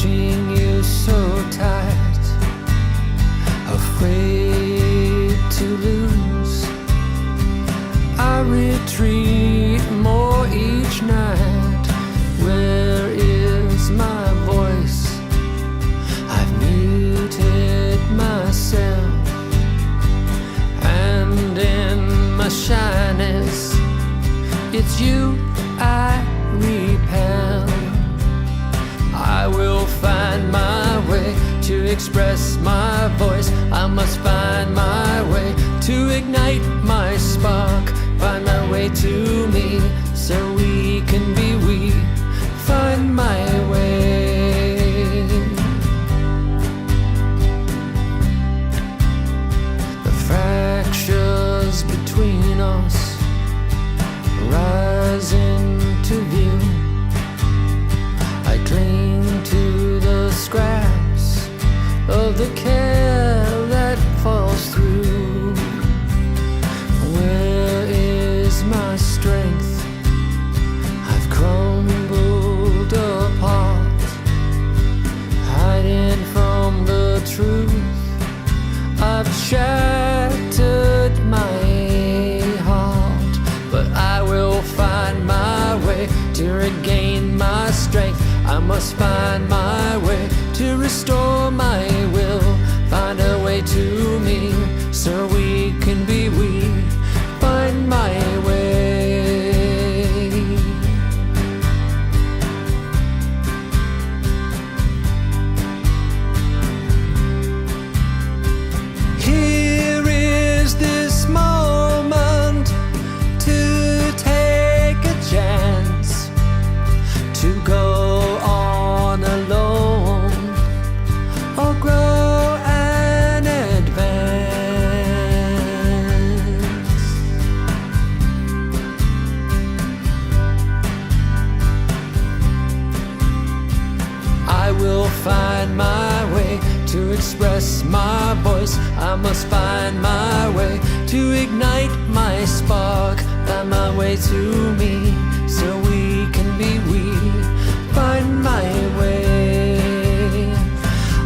clutching you so tight, afraid to lose. I retreat more each night. Where is my voice? I've muted myself, and in my shyness, it's you I repel. I will find my way to express my voice. I must find my way to ignite my spark. Find my way to me, so we can be we. Find my way. The fractures between us rise into view. I cling to the scraps of the care that falls through. Where is my strength? I've crumbled apart, hiding from the truth. I've shattered my heart, but I will find my way to regain my strength. I must find my way to restore my will. Find a way to me, so we can be we. Find my way. Here is this moment to take a chance, to go on alone or grow and advance. I will find my way to express my voice. I must find my way to ignite my spark. Find my way to me, so we can be we. Find my way.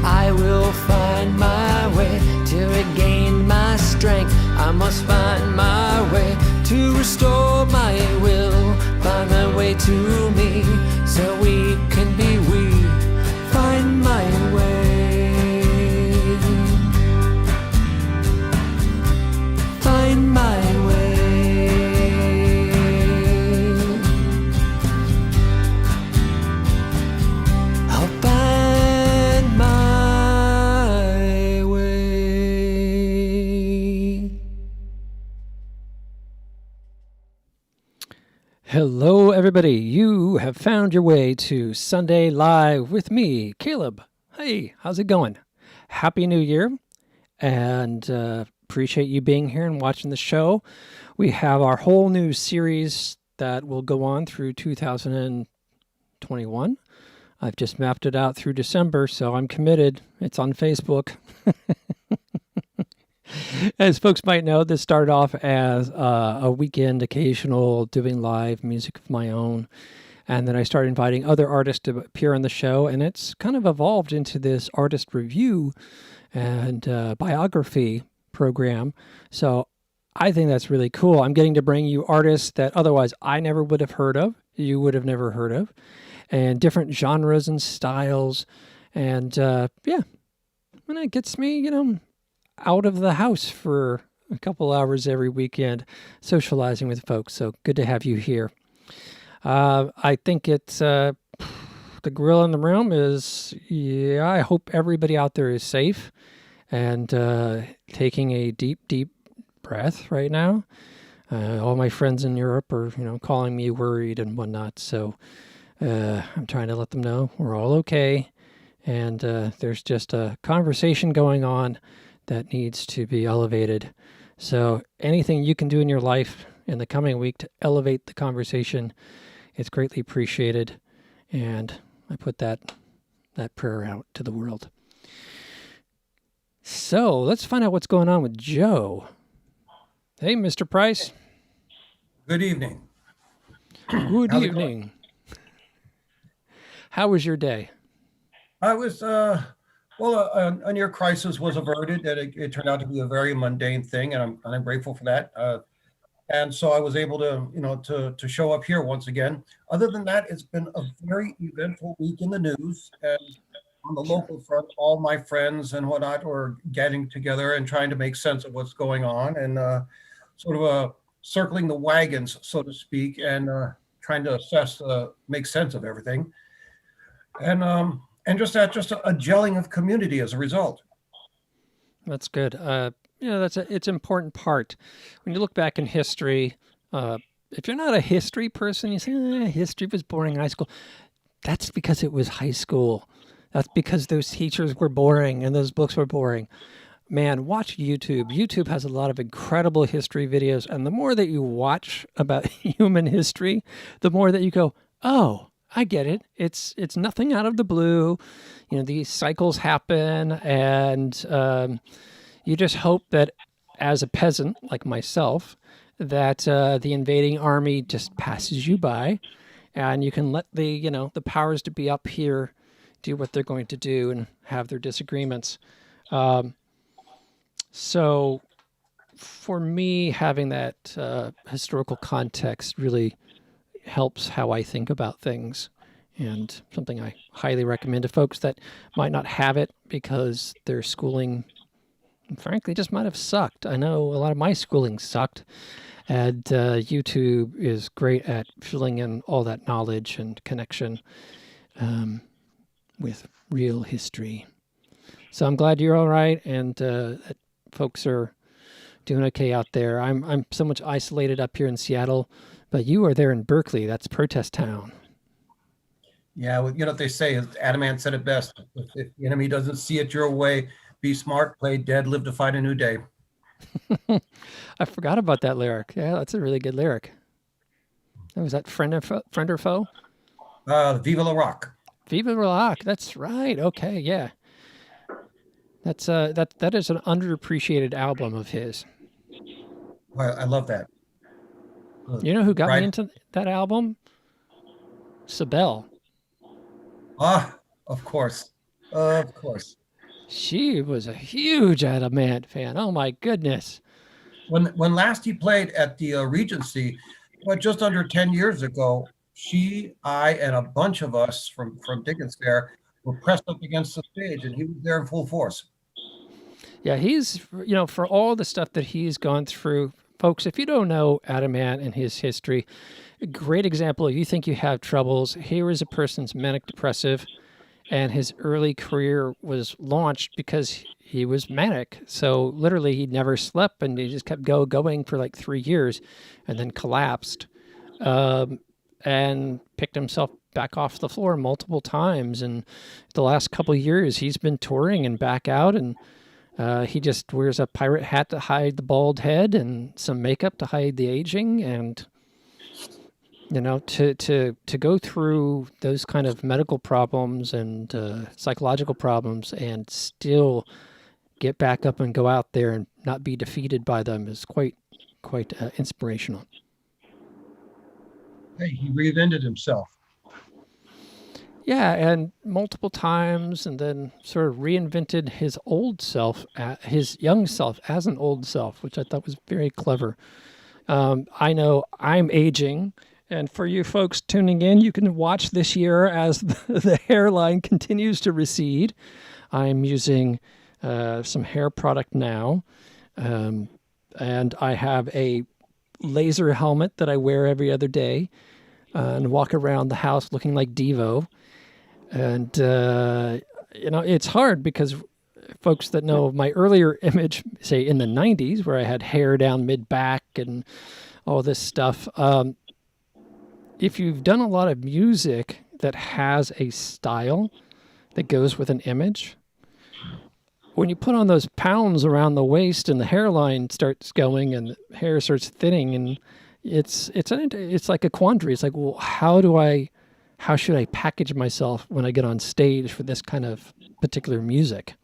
I will find my way to regain my strength. I must find my way to restore my will. Find my way to me, so we can be we. Find my way. Find my way. I'll find my way. Hello, everybody. You have found your way to Sunday Live with me, Caleb. Hey, how's it going? Happy New Year, and appreciate you being here and watching the show. We have our whole new series that will go on through 2021. I've just mapped it out through December, so I'm committed. It's on Facebook. As folks might know, this started off as a weekend occasional doing live music of my own. And then I started inviting other artists to appear on the show. And it's kind of evolved into this artist review and biography program. So I think that's really cool. I'm getting to bring you artists that otherwise I never would have heard of, you would have never heard of, and different genres and styles. And yeah, and it gets me, out of the house for a couple hours every weekend socializing with folks. So good to have you here. I think it's the gorilla in the room is, I hope everybody out there is safe and taking a deep, deep breath right now. All my friends in Europe are, calling me worried and whatnot. So I'm trying to let them know we're all okay. And there's just a conversation going on that needs to be elevated. So anything you can do in your life in the coming week to elevate the conversation, it's greatly appreciated. And I put that prayer out to the world. So let's find out what's going on with Joe. Hey, Mr. Price. Good evening. Good evening. How was your day? I was, well, a near crisis was averted, and it turned out to be a very mundane thing, and I'm grateful for that. And so I was able to, to show up here once again. Other than that, it's been a very eventful week in the news, and on the local front, all my friends and whatnot are getting together and trying to make sense of what's going on, and sort of circling the wagons, so to speak, and trying to assess, make sense of everything, and just a gelling of community as a result. That's good. It's an important part. When you look back in history, if you're not a history person, you say, history was boring in high school. That's because it was high school. That's because those teachers were boring and those books were boring. Man, watch YouTube. YouTube has a lot of incredible history videos. And the more that you watch about human history, the more that you go, oh, I get it. It's nothing out of the blue. These cycles happen, and you just hope that as a peasant like myself, that the invading army just passes you by, and you can let the powers to be up here do what they're going to do and have their disagreements. So for me, having that historical context really helps how I think about things, and something I highly recommend to folks that might not have it because their schooling, frankly, just might have sucked. I know a lot of my schooling sucked, and YouTube is great at filling in all that knowledge and connection with real history. So I'm glad you're all right, and that folks are doing okay out there. I'm so much isolated up here in Seattle, but you are there in Berkeley. That's protest town. Yeah, well, what they say is Adamant said it best. If the enemy doesn't see it your way, be smart, play dead, live to fight a new day. I forgot about that lyric. Yeah, that's a really good lyric. Was that friend or foe? Viva la Rock. Viva Rock. That's right. Okay, yeah. That's that is an underappreciated album of his. I love that. You know who got me into that album? Sibel. Of course. Of course. She was a huge Adamant fan. Oh my goodness. When last he played at the Regency, just under 10 years ago, she, I, and a bunch of us from Dickens Fair were pressed up against the stage, and he was there in full force. Yeah, he's, for all the stuff that he's gone through, folks, if you don't know Adamant and his history, a great example, you think you have troubles. Here is a person's manic depressive, and his early career was launched because he was manic. So literally he never slept, and he just kept going for like 3 years, and then collapsed, and picked himself back off the floor multiple times. And the last couple of years he's been touring and back out, and he just wears a pirate hat to hide the bald head and some makeup to hide the aging. And to go through those kind of medical problems and psychological problems and still get back up and go out there and not be defeated by them is quite inspirational. Hey, he reinvented himself. Yeah, and multiple times, and then sort of reinvented his old self, his young self as an old self, which I thought was very clever. I know I'm aging, and for you folks tuning in, you can watch this year as the hairline continues to recede. I'm using some hair product now, and I have a laser helmet that I wear every other day and walk around the house looking like Devo. And, it's hard because folks that know my earlier image, say in the 90s, where I had hair down mid-back and all this stuff, if you've done a lot of music that has a style that goes with an image, when you put on those pounds around the waist and the hairline starts going and the hair starts thinning, and it's like a quandary. It's like, well, how should I package myself when I get on stage for this kind of particular music?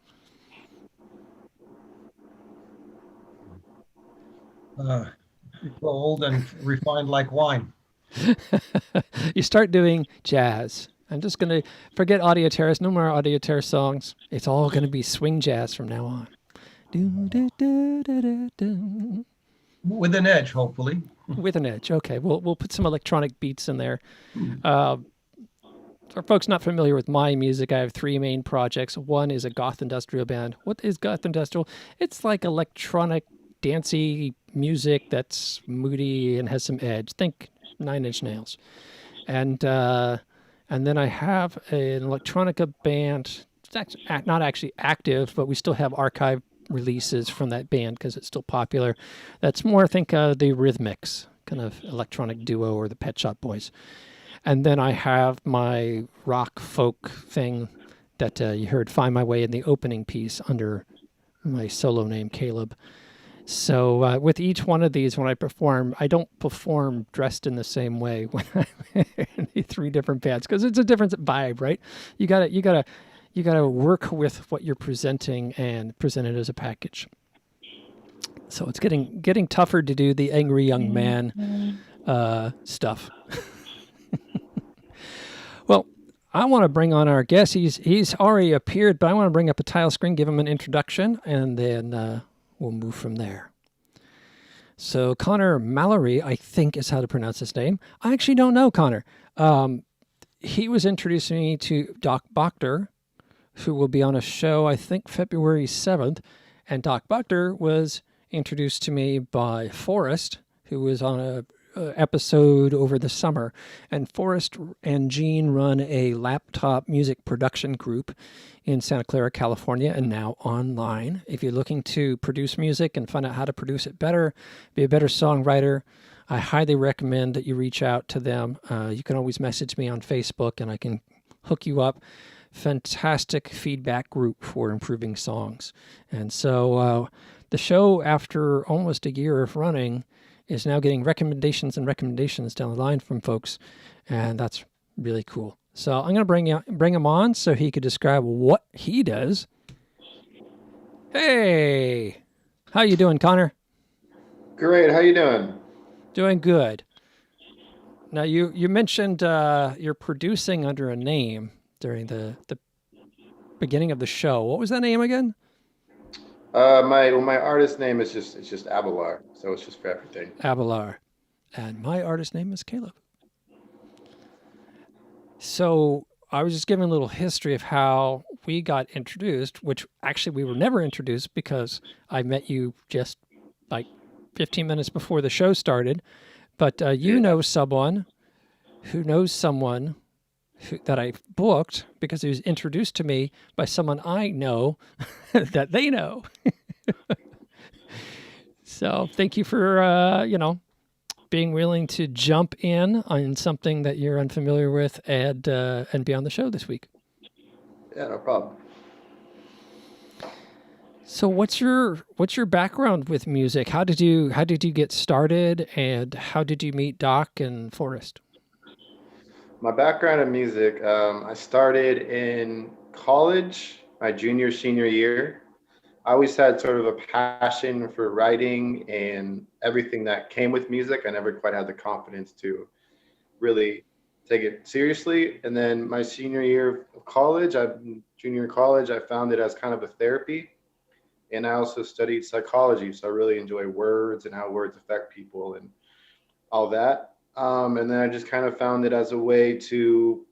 You grow old and refined like wine. You start doing jazz. I'm just going to forget Audio Terrace. No more Audio Terrace songs. It's all going to be swing jazz from now on. Do, do, do, do, do, do. With an edge, hopefully. With an edge. Okay, we'll put some electronic beats in there. For folks not familiar with my music, I have three main projects. One is a goth industrial band. What is goth industrial? It's like electronic, dancey music that's moody and has some edge. Think Nine Inch Nails. And then I have an electronica band. It's not actually active, but we still have archive releases from that band because it's still popular. That's more, I think, the Rhythmics, kind of electronic duo, or the Pet Shop Boys. And then I have my rock folk thing that you heard Find My Way in the opening piece under my solo name, Caleb. So with each one of these, when I perform, I don't perform dressed in the same way when I'm in the three different bands, because it's a different vibe, right? You gotta work with what you're presenting and present it as a package. So it's getting tougher to do the angry young man stuff. Well, I want to bring on our guest. He's already appeared, but I want to bring up a tile screen, give him an introduction, and then we'll move from there. So Connor Mallory, I think is how to pronounce his name. I actually don't know Connor. He was introducing me to Doc Bochter, who will be on a show, I think, February 7th. And Doc Bochter was introduced to me by Forrest, who was on a episode over the summer. And Forrest and Gene run a laptop music production group in Santa Clara, California, and now online. If you're looking to produce music and find out how to produce it better, be a better songwriter, I highly recommend that you reach out to them. You can always message me on Facebook and I can hook you up. Fantastic feedback group for improving songs. And so the show, after almost a year of running, is now getting recommendations down the line from folks, and that's really cool. So I'm going to bring him on so he could describe what he does. Hey, how you doing, Connor? Great. How you doing? Doing good. Now you mentioned you're producing under a name during the beginning of the show. What was that name again? My artist name is just Abelar, so it's just for everything. Abelar. And my artist name is Caleb. So I was just giving a little history of how we got introduced, which actually we were never introduced because I met you just like 15 minutes before the show started. But you know someone who knows someone that I booked because he was introduced to me by someone I know that they know. So thank you for, being willing to jump in on something that you're unfamiliar with and be on the show this week. Yeah, no problem. So what's your background with music? How did you get started, and how did you meet Doc and Forrest? My background in music, I started in college, my senior year. I always had sort of a passion for writing and everything that came with music. I never quite had the confidence to really take it seriously. And then my junior year of college, I found it as kind of a therapy. And I also studied psychology, so I really enjoy words and how words affect people and all that. And then I just kind of found it as a way to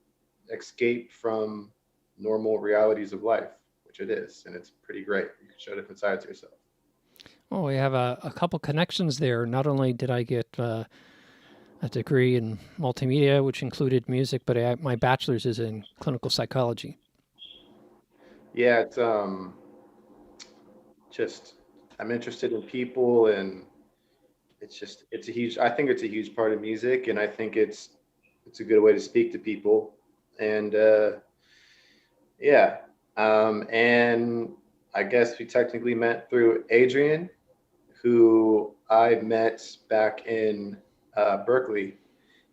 escape from normal realities of life, which it is, and it's pretty great. You can show different sides of yourself. Well, we have a couple connections there. Not only did I get a degree in multimedia, which included music, but my bachelor's is in clinical psychology. Yeah, it's just I'm interested in people, and I think it's a huge part of music, and I think it's a good way to speak to people. And and I guess we technically met through Adrian, who I met back in Berkeley,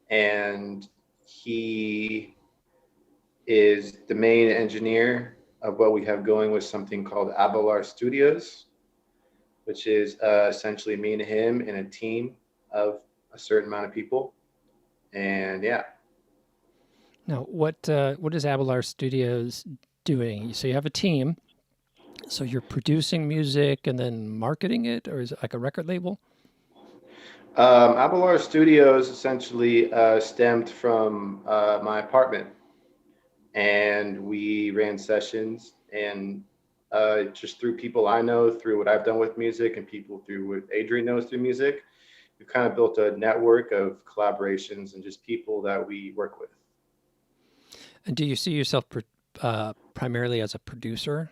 and he is the main engineer of what we have going with something called Abelar Studios, which is essentially me and him in a team of a certain amount of people. And yeah. Now, what is Abelar Studios doing? So you have a team. So you're producing music and then marketing it, or is it like a record label? Abelar Studios essentially stemmed from my apartment, and we ran sessions and just through people I know, through what I've done with music, and people through what Adrian knows through music, we've kind of built a network of collaborations and just people that we work with. And do you see yourself primarily as a producer?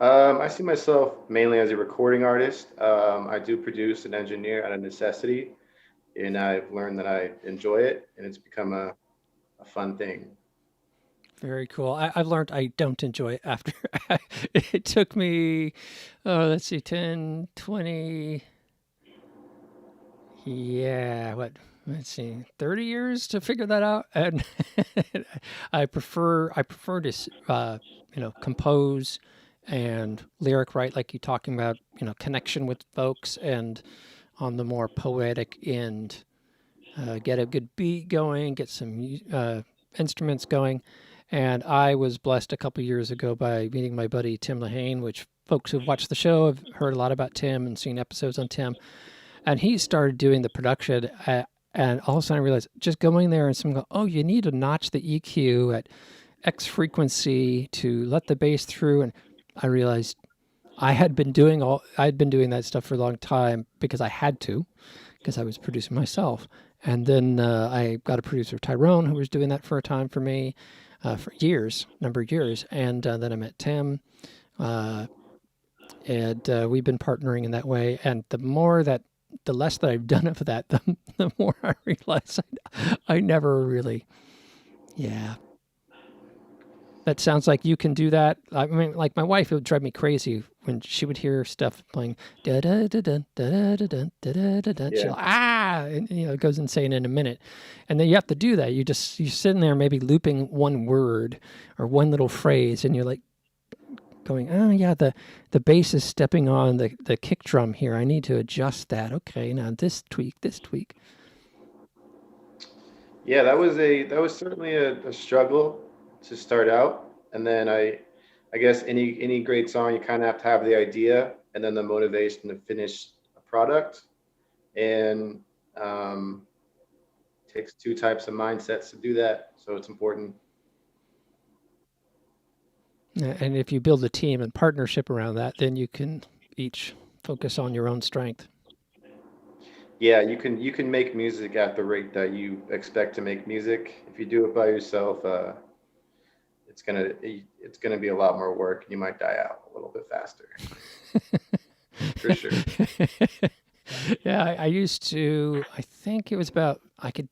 I see myself mainly as a recording artist. I do produce and engineer out of necessity, and I've learned that I enjoy it, and it's become a fun thing. Very cool. I've learned I don't enjoy it after. It took me, let's see, 10, 20. Yeah, what? Let's see, 30 years to figure that out. And I prefer to compose and lyric write like you talking about, connection with folks, and on the more poetic end, get a good beat going, get some instruments going. And I was blessed a couple years ago by meeting my buddy Tim Lahane, which folks who've watched the show have heard a lot about Tim and seen episodes on Tim. And he started doing the production, and all of a sudden I realized just going there and someone go, oh, you need to notch the EQ at X frequency to let the bass through. And I realized I'd been doing that stuff for a long time because I had to, because I was producing myself. And then I got a producer, Tyrone, who was doing that for a time for me, for years, number of years. And then I met Tim, and we've been partnering in that way. And the less that I've done of that, the more I realize I never really, yeah. That sounds like you can do that. I mean, like my wife, it would drive me crazy when she would hear stuff playing da da da da da da da da da da. She's Yeah. like, and it goes insane in a minute. And then you have to do that. You're sitting there maybe looping one word or one little phrase, and you're like going, oh yeah, the bass is stepping on the kick drum here. I need to adjust that. Okay, now this tweak. Yeah, that was certainly a struggle to start out, and then I guess any great song you kind of have to have the idea and then the motivation to finish a product, and takes two types of mindsets to do that. So it's important. And if you build a team and partnership around that, then you can each focus on your own strength. Yeah, you can make music at the rate that you expect to make music. If you do it by yourself, it's gonna be a lot more work. You might die out a little bit faster, for sure. Yeah, I used to. I think it was about I could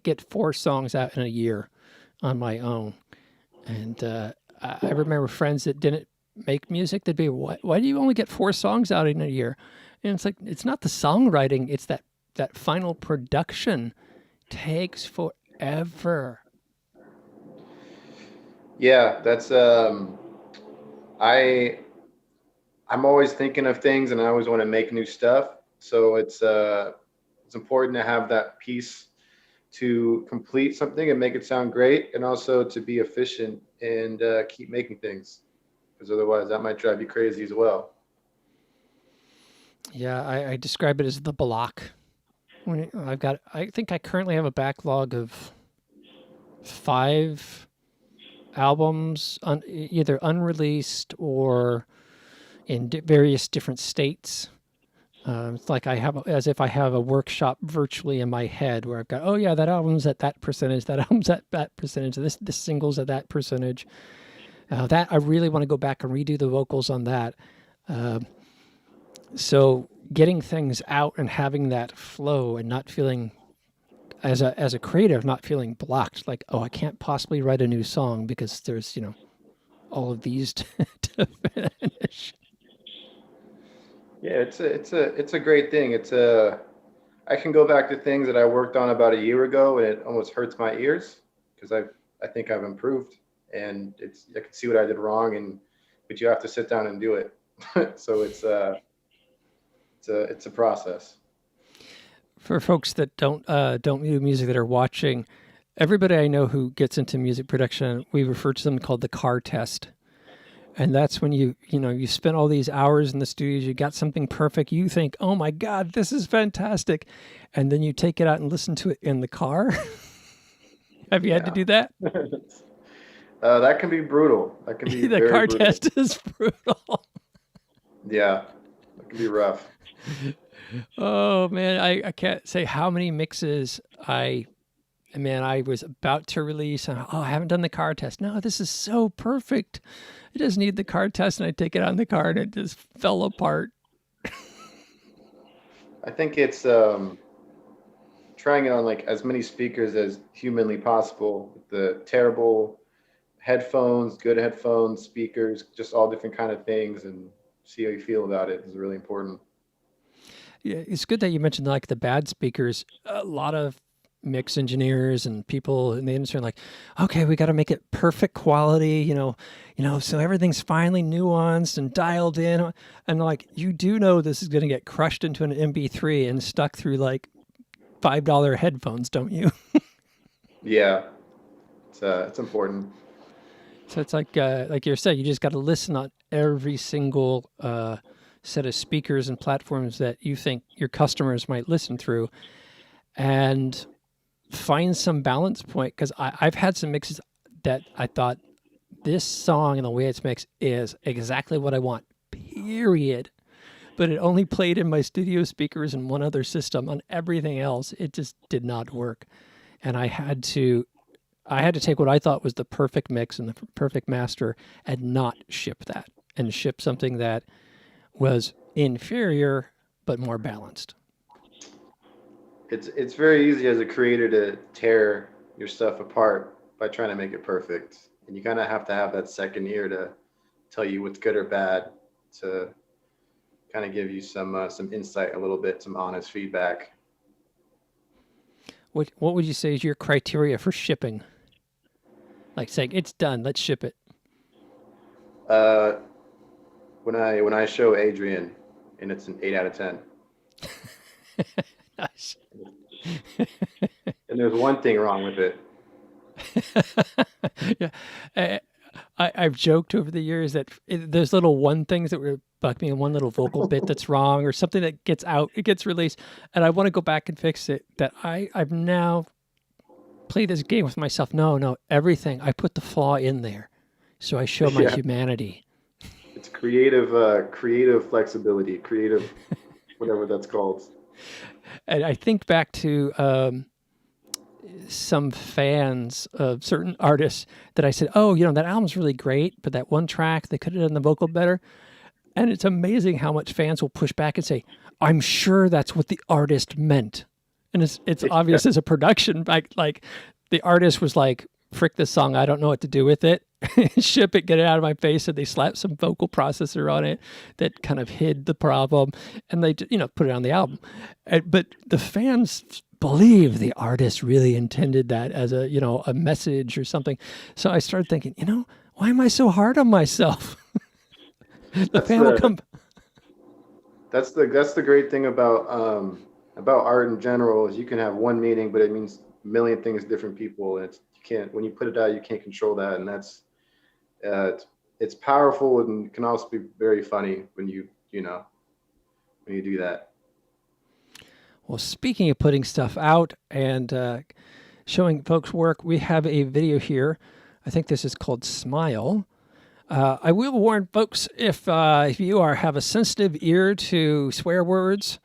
get 4 songs out in a year on my own, and I remember friends that didn't make music. They'd be, why do you only get 4 songs out in a year? And it's like it's not the songwriting; it's that final production takes forever. Yeah, that's I I'm always thinking of things and I always want to make new stuff. So it's important to have that piece to complete something and make it sound great, and also to be efficient and keep making things, because otherwise that might drive you crazy as well. Yeah, I describe it as the block. I think I currently have a backlog of 5 albums, either unreleased or in various different states. It's like as if I have a workshop virtually in my head where I've got, oh yeah, that album's at that percentage, that album's at that percentage, this single's at that percentage. That I really want to go back and redo the vocals on that. So getting things out and having that flow and not feeling as a creative, not feeling blocked, like, oh, I can't possibly write a new song because there's, all of these to finish. Yeah, it's a great thing. I can go back to things that I worked on about a year ago, and it almost hurts my ears because I think I've improved, and I can see what I did wrong, but you have to sit down and do it. So it's a process. For folks that don't do music that are watching, Everybody I know who gets into music production, we refer to them called the car test. And that's when you spend all these hours in the studios, you got something perfect, you think, oh my God, this is fantastic. And then you take it out and listen to it in the car. Have you had to Yeah. do that? That can be brutal. That can be The very car brutal. test is brutal. Yeah, that can be rough. Oh man, I can't say how many mixes I was about to release. And, I haven't done the car test. No, this is so perfect. I just need the car test, and I take it on the car, and it just fell apart. I think it's trying it on like as many speakers as humanly possible. The terrible headphones, good headphones, speakers, just all different kind of things, and see how you feel about it is really important. Yeah, it's good that you mentioned like the bad speakers. A lot of mix engineers and people in the industry are like, okay, we got to make it perfect quality, so everything's finely nuanced and dialed in. And like, you do know this is going to get crushed into an MP3 and stuck through like $5 headphones, don't you? Yeah, it's important. So it's like you said, you just got to listen on every single set of speakers and platforms that you think your customers might listen through, and find some balance point. Because I've had some mixes that I thought this song and the way it's mixed is exactly what I want, period. But it only played in my studio speakers and one other system. On everything else, it just did not work. And I had to take what I thought was the perfect mix and the perfect master and not ship that, and ship something that was inferior but more balanced. It's very easy as a creator to tear your stuff apart by trying to make it perfect, and you kind of have to have that second ear to tell you what's good or bad, to kind of give you some insight, a little bit, some honest feedback. What would you say is your criteria for shipping? Like saying it's done, let's ship it. Uh, when I show Adrian, and it's an 8 out of 10, Nice. and there's one thing wrong with it. Yeah, I've joked over the years that there's little one things that were bug me, and one little vocal bit that's wrong, or something that gets out, it gets released, and I want to go back and fix it. That I've now played this game with myself. No, everything I put the flaw in there, so I show my Yeah. humanity. It's creative flexibility, creative, whatever that's called. And I think back to some fans of certain artists that I said, oh, that album's really great, but that one track, they could have done the vocal better. And it's amazing how much fans will push back and say, I'm sure that's what the artist meant. And it's obvious as a production, like the artist was like, frick this song, I don't know what to do with it. Ship it, get it out of my face. And they slapped some vocal processor on it that kind of hid the problem. And they, put it on the album. But the fans believe the artist really intended that as a message or something. So I started thinking, why am I so hard on myself? The fan will come. That's the great thing about art in general, is you can have one meaning, but it means a million things to different people, and when you put it out, you can't control that, and that's it's powerful, and can also be very funny when you do that. Well, speaking of putting stuff out and showing folks work, we have a video here. I think this is called Smile. I will warn folks, if you have a sensitive ear to swear words,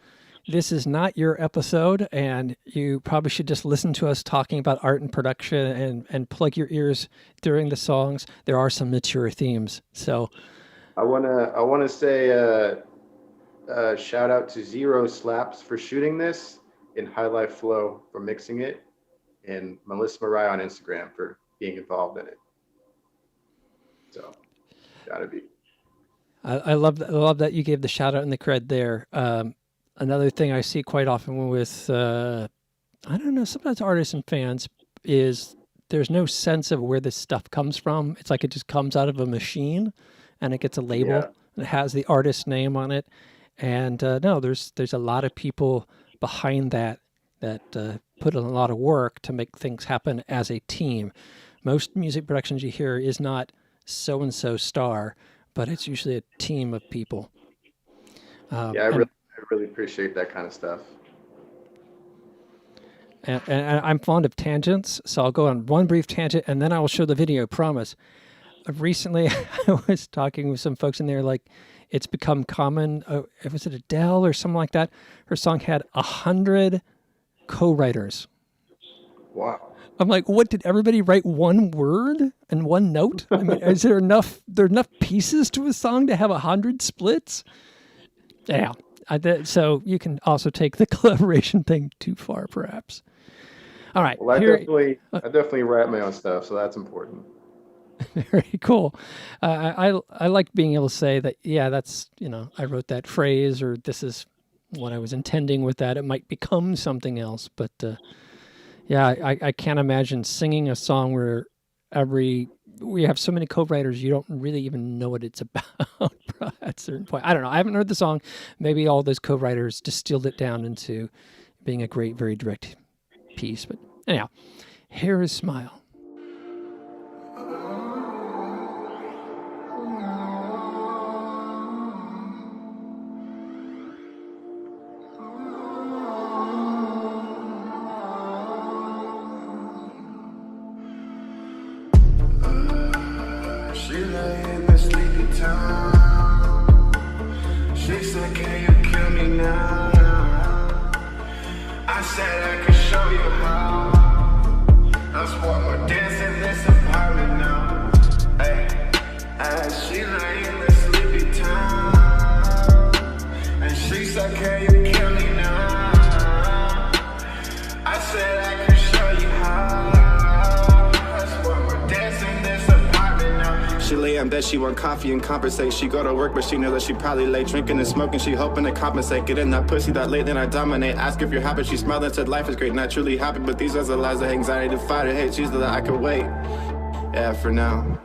this is not your episode, and you probably should just listen to us talking about art and production and plug your ears during the songs. There are some mature themes. So I wanna say shout out to Zero Slaps for shooting this, and Highlight Flow for mixing it, and Melissa Mariah on Instagram for being involved in it. So, gotta be. I love that you gave the shout out and the cred there. Another thing I see quite often with, I don't know, sometimes artists and fans, is there's no sense of where this stuff comes from. It's like it just comes out of a machine and it gets a label. Yeah. And it has the artist's name on it. And no, there's a lot of people behind that put in a lot of work to make things happen as a team. Most music productions you hear is not so-and-so star, but it's usually a team of people. Yeah, I really appreciate that kind of stuff. And I'm fond of tangents, so I'll go on one brief tangent and then I will show the video, promise. Recently, I was talking with some folks and they're like, it's become common. Was it Adele or something like that? Her song had 100 co-writers. Wow. I'm like, what, did everybody write one word and one note? I mean, is there enough pieces to a song to have 100 splits? Yeah. So you can also take the collaboration thing too far, perhaps. All right. Well, I definitely write my own stuff, so that's important. Very cool. I like being able to say that, yeah, that's, I wrote that phrase, or this is what I was intending with that. It might become something else, but yeah, I can't imagine singing a song where we have so many co-writers, you don't really even know what it's about at a certain point. I don't know. I haven't heard the song. Maybe all those co-writers distilled it down into being a great, very direct piece. But anyhow, here is Smile. She lay in the sleepy town. She said, can you kill me now? I said I could show you how. That's why we're dancing this apartment now. Hey, she lay in the sleepy town. And she said, can you kill me now? I said I could show you how. She lay in bed, she want coffee and conversate. She go to work, but she knows that she probably late. Drinking and smoking, she hoping to compensate. Get in that pussy that late, then I dominate. Ask if you're happy, she smiled and said life is great. Not truly happy, but these are the lies of anxiety to fight it. Hate, she's that I could wait. Yeah, for now.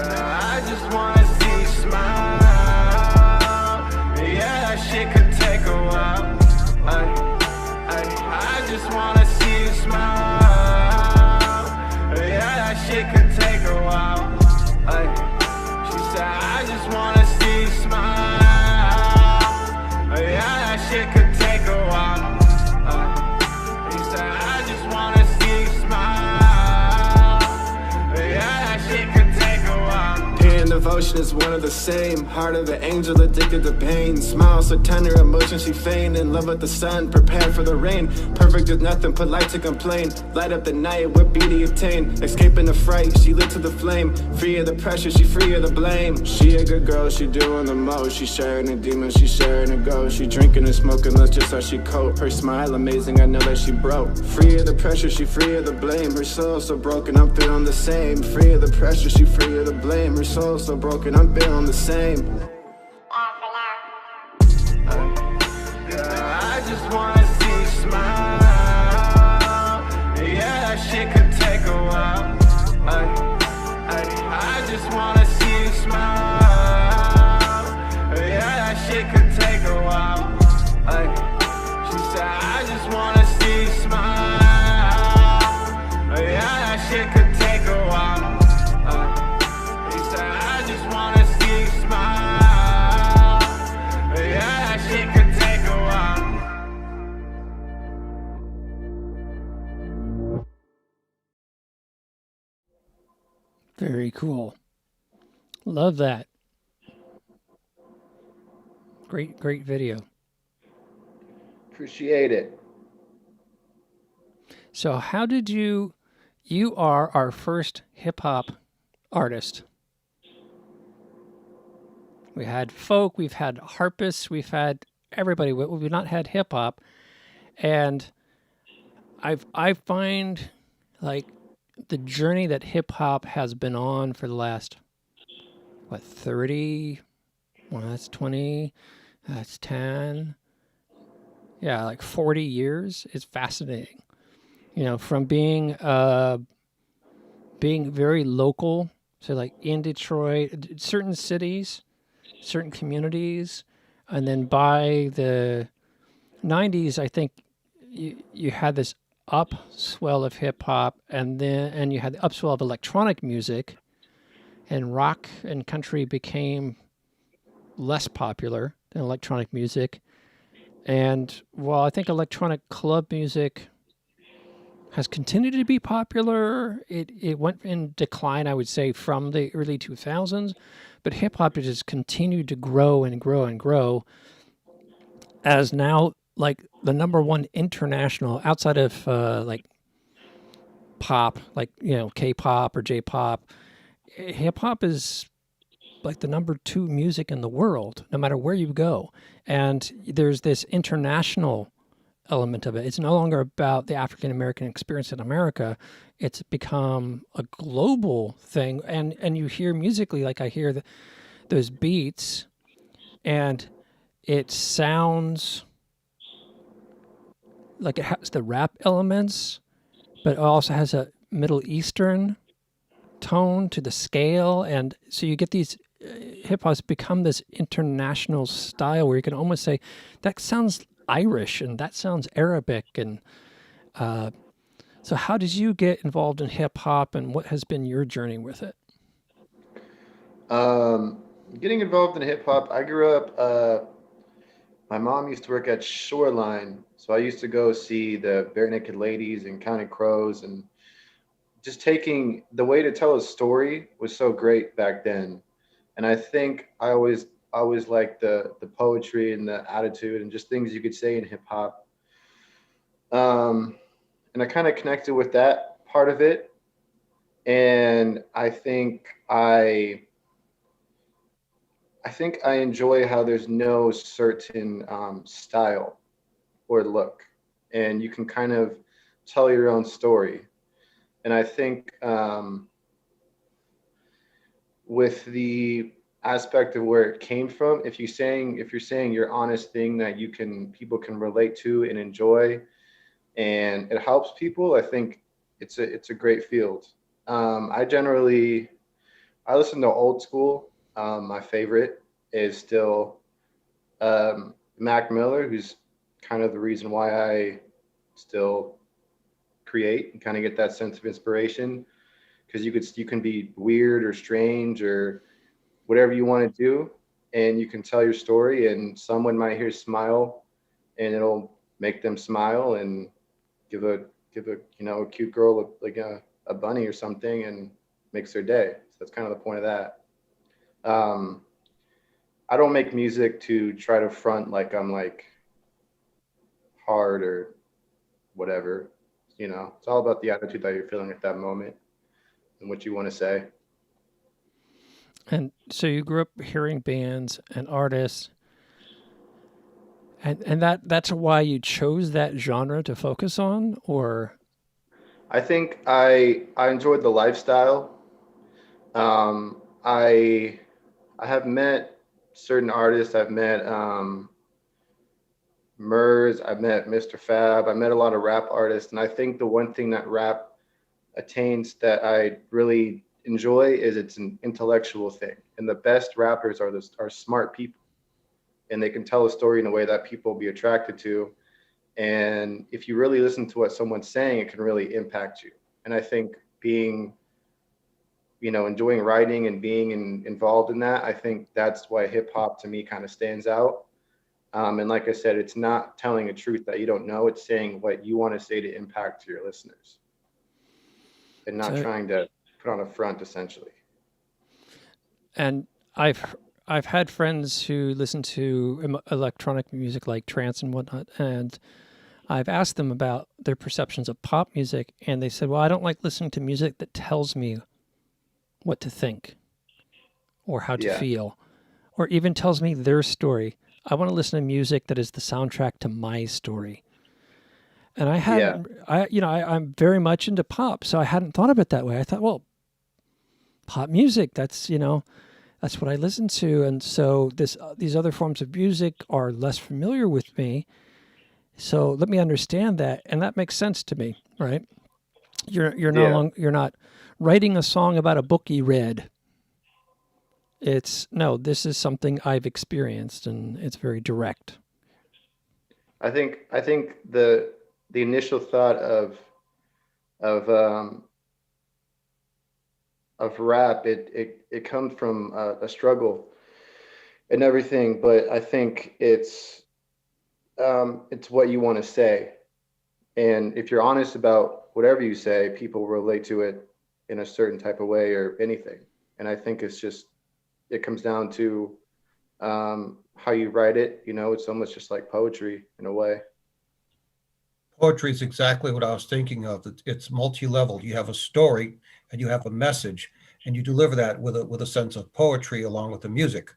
I just wanna see you smile. Yeah, that shit could take a while. I just wanna see you smile. Shit could take a while. She said, I just wanna see you smile. Yeah, that shit could take a while. He said, I just wanna see you smile. Yeah, that shit could take a while. Pain and devotion is one of the same. Heart of an angel addicted to pain. Smile so tender, emotion she feigned. In love with the sun, prepared for the rain. Perfect is nothing, polite to complain. Light up the night, what beauty attain. Escaping the fright, she lit to the flame. Free of the pressure, she free of the blame. She a good girl, she doing the most. She sharing a demon, she sharing a ghost. She drinking and smoking, that's just how she cope. Her smile amazing, I know that she broke. Free of the pressure, she free of the blame. Her soul so broken, I'm feeling the same. Free of the pressure, she free of the blame. Her soul so broken, I'm feeling the same. I just wanna see you smile. Yeah, that shit could take a while. I just wanna see you smile. Yeah, that shit could take a while. She said, I just wanna see you smile. Yeah, that shit could take a while. He said, I just wanna see you smile. Yeah, that shit could take a while. Very cool. Love that. Great video. Appreciate it. So how did you are our first hip hop artist. We had folk, we've had harpists, we've had everybody. We've not had hip hop. And I find like the journey that hip hop has been on for the last, 30? Well, that's 20, that's 10. Yeah, like 40 years is fascinating. From being very local, so like in Detroit, certain cities, certain communities, and then by the '90s, I think you had this upswell of hip hop, and you had the upswell of electronic music, and rock and country became less popular than electronic music. And while I think electronic club music has continued to be popular, it went in decline, I would say, from the early 2000s. But hip hop has just continued to grow and grow and grow as now like the number one international outside of like pop, like K-pop or J-pop. Hip hop is like the number two music in the world, no matter where you go. And there's this international element of it. It's no longer about the African American experience in America. It's become a global thing. And you hear musically, like I hear those beats, and it sounds like it has the rap elements, but it also has a Middle Eastern tone to the scale. And so you get these hip hop's become this international style where you can almost say that sounds Irish and that sounds Arabic. And so how did you get involved in hip hop, and what has been your journey with it? Um, Getting involved in hip hop, I grew up. My mom used to work at Shoreline, so I used to go see the Bare Naked Ladies and Counting Crows, and just taking the way to tell a story was so great back then. And I think I always liked the poetry and the attitude and just things you could say in hip hop. Um, and I kind of connected with that part of it. And I think I enjoy how there's no certain style or look, and you can kind of tell your own story. And I think with the aspect of where it came from, if you're saying your honest thing that people can relate to and enjoy, and it helps people, I think it's a great field. I listen to old school. My favorite is still Mac Miller, who's kind of the reason why I still create and kind of get that sense of inspiration, because you can be weird or strange or whatever you want to do, and you can tell your story, and someone might hear smile, and it'll make them smile, and give a a cute girl like a bunny or something, and makes their day. So that's kind of the point of that. Um, I don't make music to try to front like I'm like hard or whatever. It's all about the attitude that you're feeling at that moment and what you want to say. And so you grew up hearing bands and artists, and that's why you chose that genre to focus on, or I think I enjoyed the lifestyle. I have met certain artists. I've met Murs. I've met Mr. Fab. I met a lot of rap artists, and I think the one thing that rap attains that I really enjoy is it's an intellectual thing. And the best rappers are smart people, and they can tell a story in a way that people will be attracted to. And if you really listen to what someone's saying, it can really impact you. And I think enjoying writing and being involved in that, I think that's why hip hop to me kind of stands out. And like I said, it's not telling a truth that you don't know. It's saying what you want to say to impact your listeners, and not so, trying to put on a front, essentially. and I've had friends who listen to electronic music like trance and whatnot, and I've asked them about their perceptions of pop music, and they said, "Well, I don't like listening to music that tells me what to think or how to Yeah, feel, or even tells me their story. I want to listen to music that is the soundtrack to my story." And I yeah, hadn't, I'm very much into pop, so I hadn't thought of it that way. I thought, well, pop music, that's what I listen to. And so these other forms of music are less familiar with me. So let me understand that. And that makes sense to me, right? You're no yeah. longer, you're not writing a song about a book you read. It's no, this is something I've experienced, and it's very direct. I think the initial thought of um, of rap, it comes from a struggle and everything, but I think it's what you want to say, and if you're honest about whatever you say, people relate to it in a certain type of way or anything. And I think it comes down to how you write it. It's almost just like poetry in a way. Poetry is exactly what I was thinking of. It's multi-leveled. You have a story and you have a message, and you deliver that with a sense of poetry along with the music.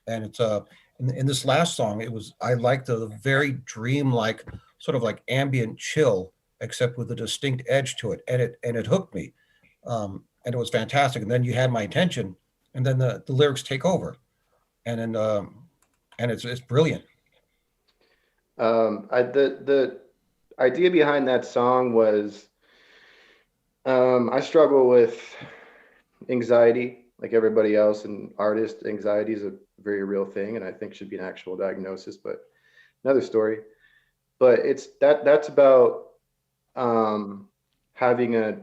And it's in this last song, I liked the very dream-like, sort of like ambient chill, except with a distinct edge to it, and it hooked me, and it was fantastic. And then you had my attention, and then the lyrics take over, and then and it's brilliant. The idea behind that song was, I struggle with anxiety like everybody else, and artist anxiety is a very real thing, and I think should be an actual diagnosis, but another story. But that's about having a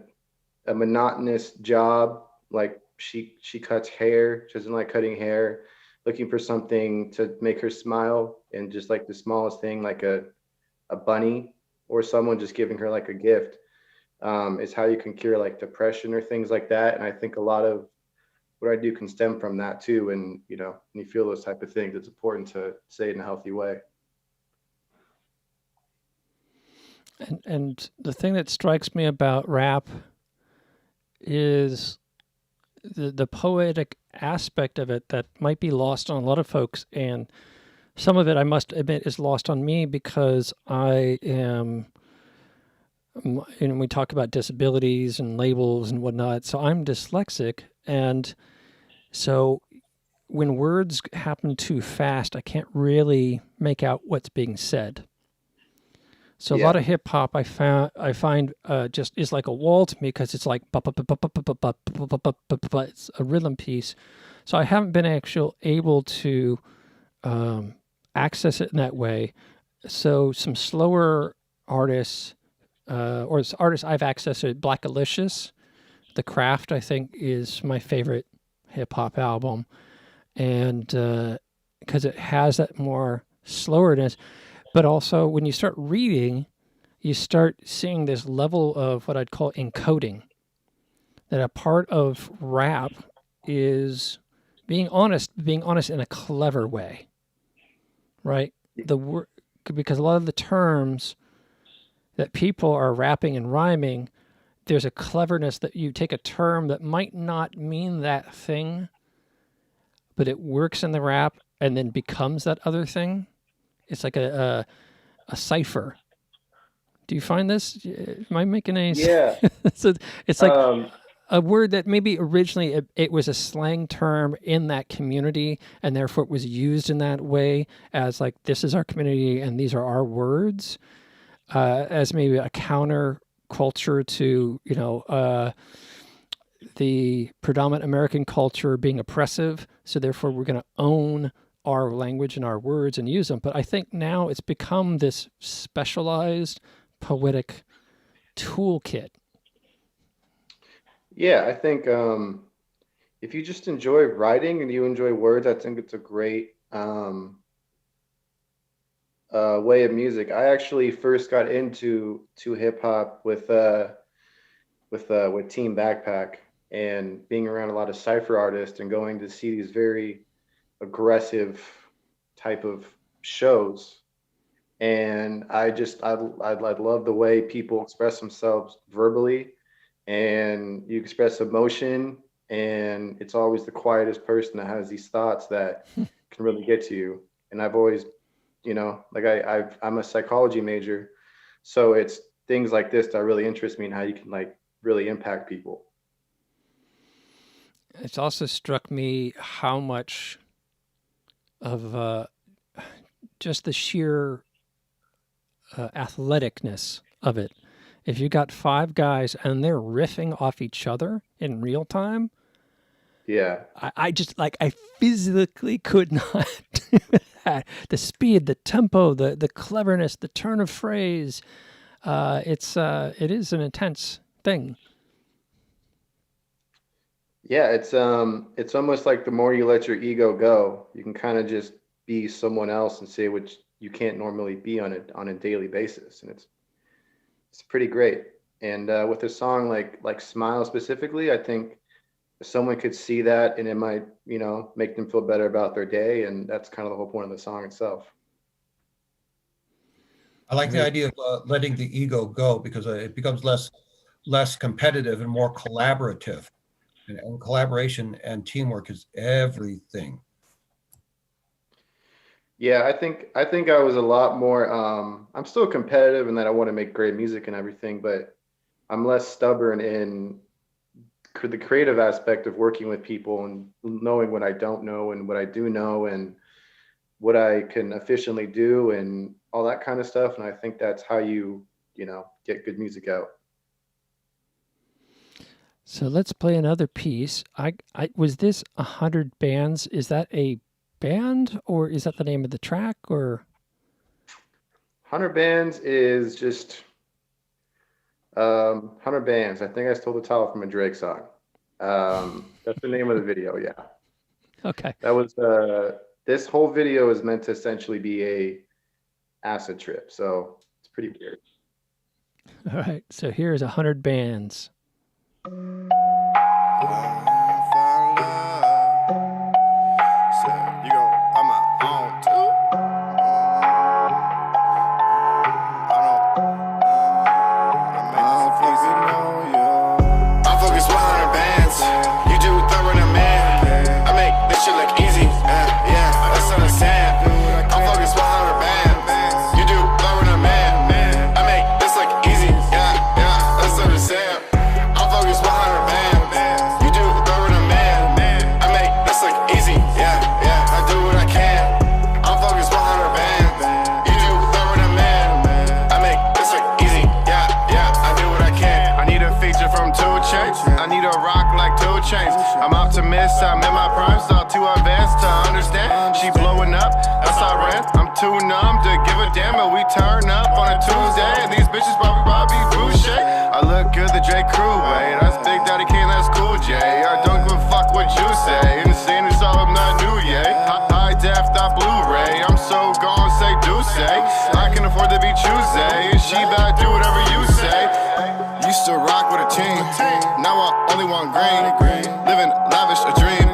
monotonous job. Like she cuts hair, she doesn't like cutting hair, looking for something to make her smile, and just like the smallest thing, like a bunny or someone just giving her like a gift, is how you can cure like depression or things like that. And I think a lot of what I do can stem from that too. And when you feel those type of things, it's important to say it in a healthy way. And the thing that strikes me about rap is the poetic aspect of it that might be lost on a lot of folks, and some of it, I must admit, is lost on me because I am, we talk about disabilities and labels and whatnot. So I'm dyslexic, and so when words happen too fast, I can't really make out what's being said. So a lot Yeah. of hip hop I find just is like a wall to me because it's like it's a rhythm piece. So I haven't been able to access it in that way. So some slower artists or artists I've accessed, Black Alicious, The Craft, I think is my favorite hip hop album, and because it has that more slowerness. But also, when you start reading, you start seeing this level of what I'd call encoding. That a part of rap is being honest in a clever way, right? The word, because a lot of the terms that people are rapping and rhyming, there's a cleverness that you take a term that might not mean that thing, but it works in the rap and then becomes that other thing. It's like a cipher. Do you find this? Am I making any Yeah. sense? So it's like Um, a word that maybe originally it was a slang term in that community, and therefore it was used in that way as like, this is our community and these are our words, as maybe a counter culture to, the predominant American culture being oppressive. So therefore we're going to own our language and our words and use them. But I think now it's become this specialized poetic toolkit. yeah, I think if you just enjoy writing and you enjoy words, I think it's a great way of music. I actually first got into hip hop with Team Backpack, and being around a lot of cipher artists and going to see these very aggressive type of shows. And I love the way people express themselves verbally, and you express emotion, and it's always the quietest person that has these thoughts that can really get to you. And I've always, like I'm a psychology major, so it's things like this that really interest me and how you can like really impact people. It's also struck me how much of just the sheer athleticness of it. If you got five guys and they're riffing off each other in real time, Yeah. I just like, I physically could not do that. The speed, the tempo, the cleverness, the turn of phrase. It is an intense thing. Yeah, it's almost like the more you let your ego go, you can kind of just be someone else and say what you can't normally be on a daily basis, and it's pretty great. And with a song like Smile specifically, I think someone could see that and it might, make them feel better about their day, and that's kind of the whole point of the song itself. I like the idea of letting the ego go, because it becomes less competitive and more collaborative. And collaboration and teamwork is everything. Yeah, I think I was a lot more. I'm still competitive in that I want to make great music and everything, but I'm less stubborn in the creative aspect of working with people and knowing what I don't know and what I do know and what I can efficiently do and all that kind of stuff. And I think that's how you get good music out. So let's play another piece. I was this 100 Bands? Is that a band, or is that the name of the track? Or 100 Bands is just 100 Bands. I think I stole the title from a Drake song. That's the name of the video. Yeah. Okay. That was this whole video is meant to essentially be a acid trip, so it's pretty weird. All right. So here's 100 Bands. I'm optimist, I'm in my prime, still too advanced to understand. She blowing up, that's our rent. I'm too numb to give a damn, and we turn up on a Tuesday. And these bitches Bobby Boucher. I look good, the J. Crew way. That's Big Daddy Kane, that's Cool J. I don't give a fuck what you say. Insane, it's all I'm not new, yay. High def, not Blu-ray. I'm so gone, say do say. I can afford to be Tuesday. And she better do whatever you say. Used to rock with a team, now I only want green. Living lavish, a dream.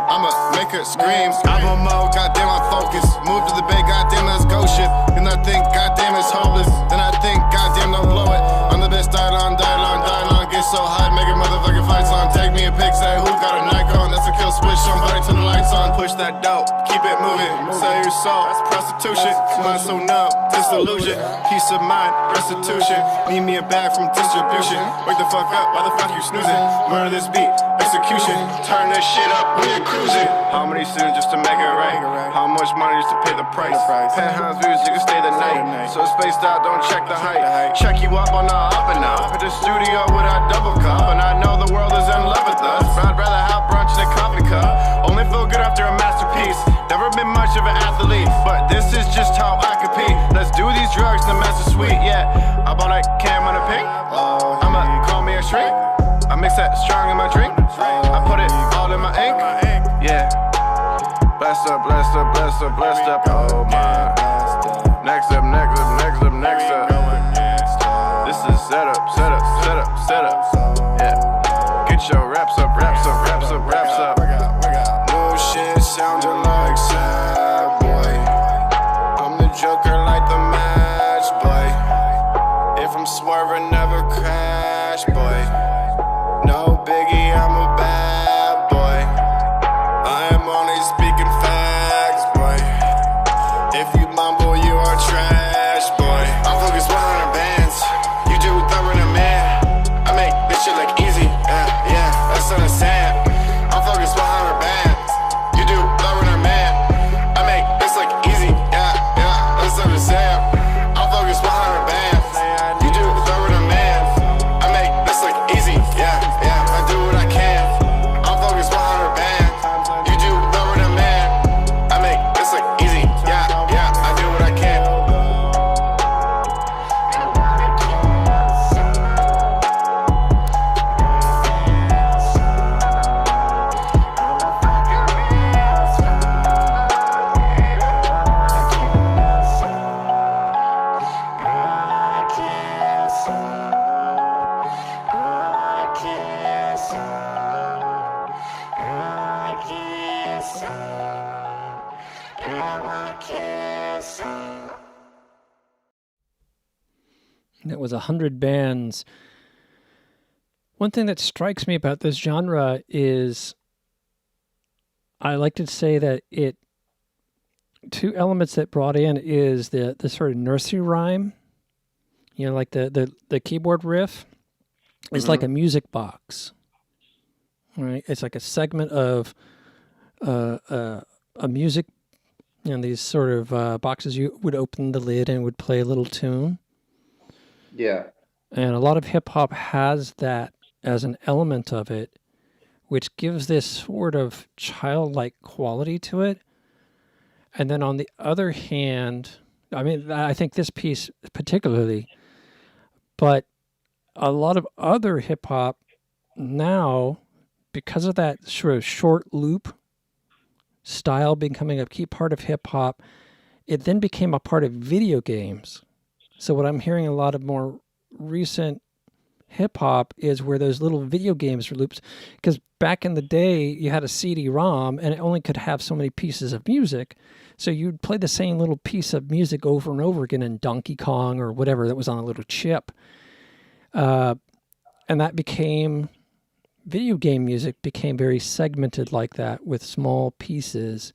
I'ma make her scream. Album mode, goddamn I'm focused. Move to the bay, goddamn let's go shit. And I think goddamn it's hopeless. Then I think goddamn don't blow it. I'm the best, die long. Get so high, make a motherfucking fight song. Take me a pic, say who got a Nikon. That's a kill switch, somebody turn the lights on. Push that dope, keep it moving. Sell your soul, that's prostitution. Mind so numb, disillusion. Peace of mind, restitution. Need me a bag from distribution. Wake the fuck up, why the fuck you snoozing? Murder this beat, execution. Turn this shit up, we are cruising. How many students just to make it right? How much money just to pay the price? Penthouse views, you can stay the night. So spaced out, don't check the height. Check you up on the up and up. At the studio with a double cup. And I know the world is in love with us. I'd rather have brunch in a coffee cup. Only feel good after a masterpiece. Never been much of an athlete, but this is just how I compete. Let's do these drugs, the mess is sweet, yeah. I bought a cam on a pink. I'ma call me a shrink. I mix that strong in my drink. I put it all in my ink. Yeah. Blessed up, blessed up, blessed up, blessed up. Oh my. Next up, next up, next up, next up. This is setup, setup, setup, setup. Yeah. Get your raps up, raps up, raps up, raps up. New shit sounding like sad boy. I'm the Joker like the match boy. If I'm swerving, never crash boy. No biggie, I'm a bad boy. I am only speaking facts boy. If you mumble, you are trash boy. I'm focused 100 bands. You do throwing a man. I make this shit look easy. Yeah, that's what I'm saying. I'm focused 100 It was 100 bands. One thing that strikes me about this genre is I like to say that two elements that brought in is the sort of nursery rhyme, like the keyboard riff is like a music box, right? It's like a segment of a music, these sort of boxes you would open the lid and would play a little tune. Yeah. And a lot of hip hop has that as an element of it, which gives this sort of childlike quality to it. And then on the other hand, I think this piece particularly, but a lot of other hip hop now, because of that sort of short loop style becoming a key part of hip hop, it then became a part of video games. So what I'm hearing a lot of more recent hip hop is where those little video games are loops, because back in the day you had a CD-ROM and it only could have so many pieces of music, so you'd play the same little piece of music over and over again in Donkey Kong or whatever that was on a little chip, and that became video game music became very segmented like that with small pieces,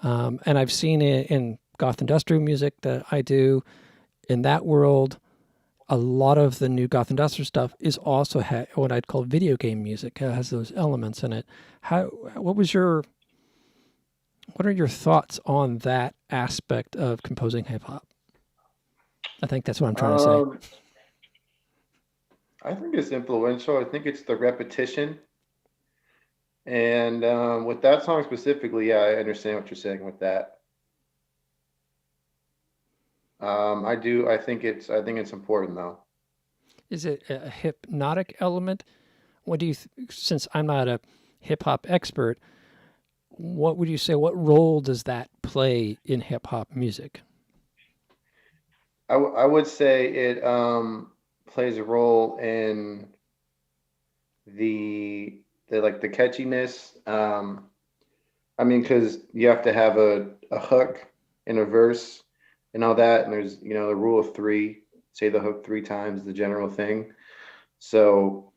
and I've seen it in goth industrial music that I do. In that world, a lot of the new goth industrial stuff is also what I'd call video game music. It has those elements in it. What are your thoughts on that aspect of composing hip hop? I think that's what I'm trying to say. I think it's influential. I think it's the repetition. And with that song specifically, yeah, I understand what you're saying with that. I do. I think it's important though. Is it a hypnotic element? What do you, since I'm not a hip hop expert, what would you say? What role does that play in hip hop music? I would say it plays a role in the catchiness. Because you have to have a hook in a verse and all that, and there's the rule of three. Say the hook 3 times, the general thing. So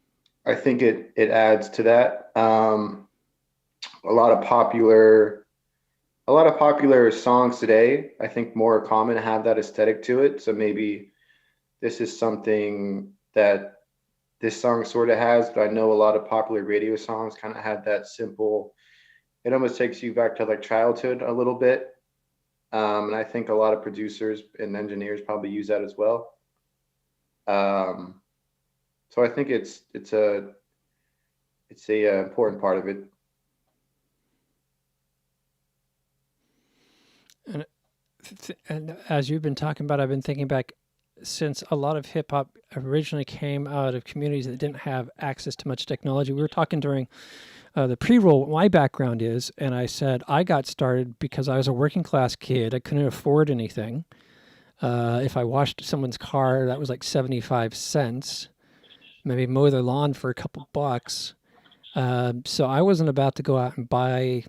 I think it adds to that. A lot of popular songs today, I think more common, have that aesthetic to it. So maybe this is something that this song sort of has, but I know a lot of popular radio songs kind of had that simple, it almost takes you back to like childhood a little bit. And I think a lot of producers and engineers probably use that as well. So I think it's a important part of it. And as you've been talking about, I've been thinking back, since a lot of hip hop originally came out of communities that didn't have access to much technology. We were talking during the pre-roll what my background is, and I said I got started because I was a working class kid. I couldn't afford anything. If I washed someone's car, that was like 75 cents. Maybe mow their lawn for a couple bucks. So I wasn't about to go out and buy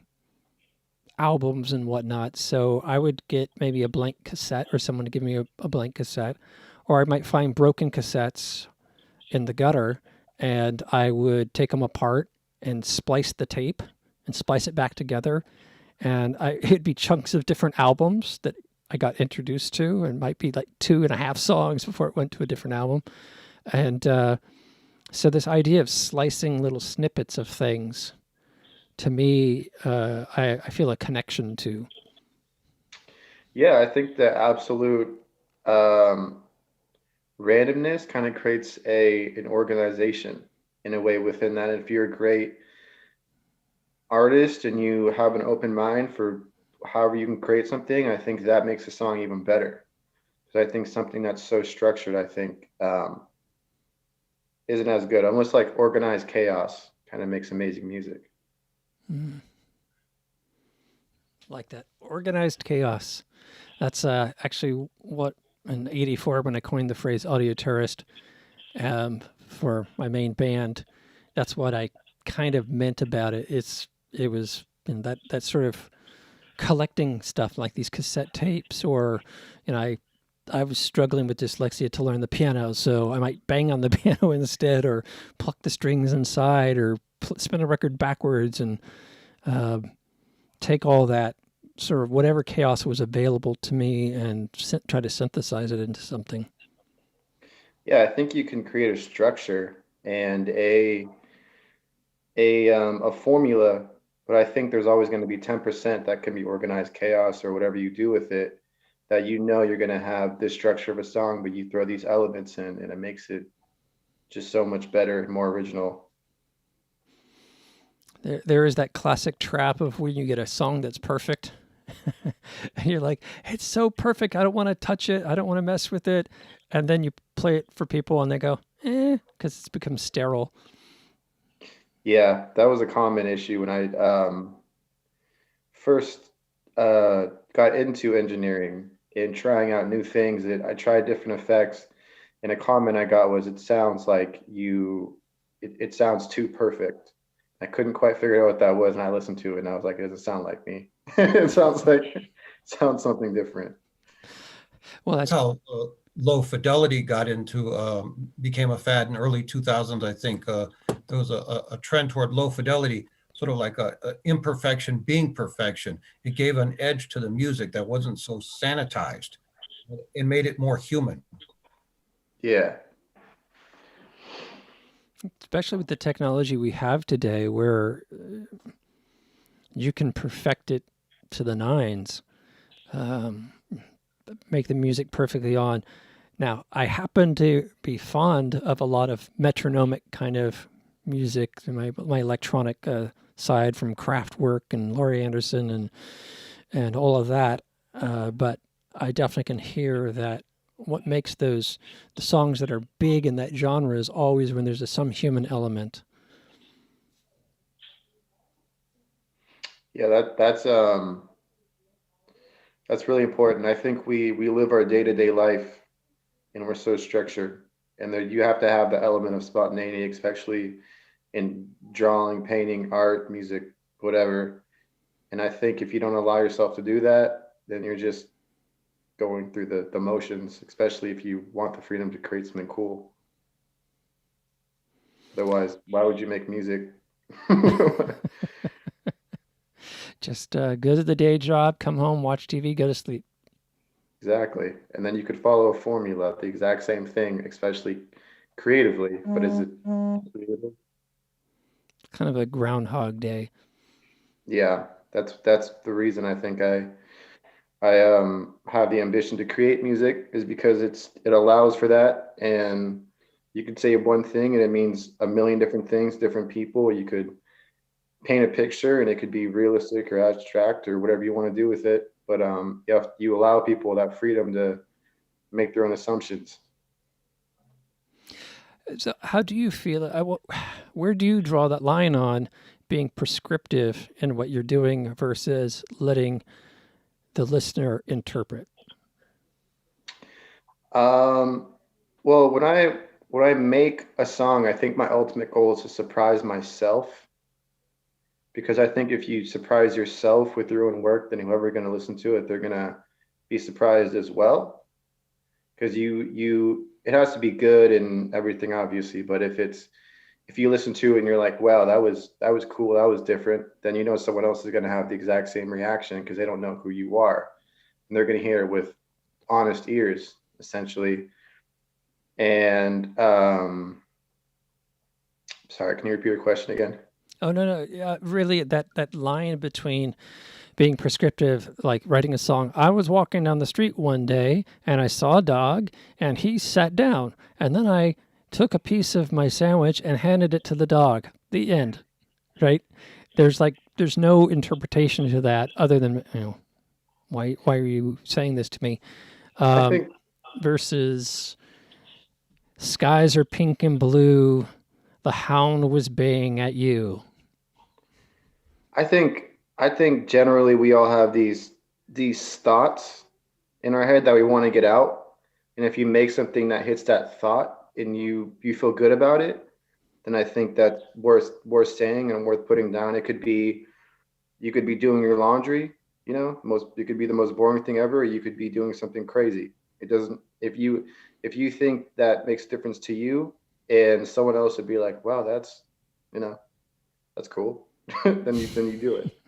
albums and whatnot. So I would get maybe a blank cassette, or someone to give me a blank cassette, or I might find broken cassettes in the gutter, and I would take them apart and splice the tape and splice it back together. And it'd be chunks of different albums that I got introduced to, and might be like 2.5 songs before it went to a different album. And so this idea of slicing little snippets of things, to me, I feel a connection to. Yeah, I think the absolute randomness kind of creates an organization in a way within that. If you're a great artist and you have an open mind for however you can create something, I think that makes a song even better. Because I think something that's so structured, I think, isn't as good. Almost like organized chaos kind of makes amazing music. Like that organized chaos. That's actually what in '84, when I coined the phrase audio tourist for my main band, that's what I kind of meant about it. It was that sort of collecting stuff like these cassette tapes, or I was struggling with dyslexia to learn the piano, so I might bang on the piano instead, or pluck the strings inside, or spin a record backwards, and take all that sort of whatever chaos was available to me and try to synthesize it into something. Yeah, I think you can create a structure and a formula, but I think there's always going to be 10% that can be organized chaos or whatever you do with it, that you're going to have this structure of a song, but you throw these elements in and it makes it just so much better and more original. There is that classic trap of when you get a song that's perfect. And you're like, it's so perfect, I don't want to touch it, I don't want to mess with it. And then you play it for people and they go, because it's become sterile. Yeah, that was a common issue when I first got into engineering and trying out new things. I tried different effects, and a comment I got was, "It sounds like it sounds too perfect." I couldn't quite figure out what that was, and I listened to it, and I was like, "It doesn't sound like me. It sounds something different." Well, that's How low fidelity became a fad in early 2000s. I think there was a trend toward low fidelity, sort of like a imperfection being perfection. It gave an edge to the music that wasn't so sanitized. It made it more human. Yeah. especially with the technology we have today, where you can perfect it to the nines, make the music perfectly on. Now, I happen to be fond of a lot of metronomic kind of music, my electronic side from Kraftwerk and Laurie Anderson and all of that. But I definitely can hear that what makes the songs that are big in that genre is always when there's some human element. Yeah, that's really important. I think we live our day-to-day life and we're so structured, and that you have to have the element of spontaneity, especially in drawing, painting, art, music, whatever. And I think if you don't allow yourself to do that, then you're just going through the motions, especially if you want the freedom to create something cool. Otherwise, why would you make music? Just go to the day job, come home, watch TV, go to sleep. Exactly. And then you could follow a formula, the exact same thing, especially creatively. But is it creative? Kind of a Groundhog Day. Yeah, that's the reason I think I have the ambition to create music, is because it allows for that. And you could say one thing and it means a million different things, different people. You could paint a picture and it could be realistic or abstract or whatever you want to do with it. But you allow people that freedom to make their own assumptions. So, how do you feel? Where do you draw that line on being prescriptive in what you're doing versus letting the listener interpret? Well, when I make a song, I think my ultimate goal is to surprise myself, because I think if you surprise yourself with your own work, then whoever's going to listen to it, they're going to be surprised as well. Because it has to be good and everything, obviously. But if you listen to it and you're like, wow, that was cool, that was different, then someone else is going to have the exact same reaction, because they don't know who you are, and they're going to hear it with honest ears, essentially. And sorry, can you repeat your question again? Oh no, really, that line between being prescriptive, like writing a song. I was walking down the street one day and I saw a dog and he sat down, and then I took a piece of my sandwich and handed it to the dog. The end, right? There's no interpretation to that other than, why are you saying this to me? I think Versus skies are pink and blue, the hound was baying at you. I think generally we all have these thoughts in our head that we want to get out, and if you make something that hits that thought and you feel good about it, then I think that's worth saying and worth putting down. It could be, you could be doing your laundry you know, it could be the most boring thing ever, or you could be doing something crazy. It doesn't, if you think that makes a difference to you, and someone else would be like, wow, that's, you know, that's cool. Then you do it.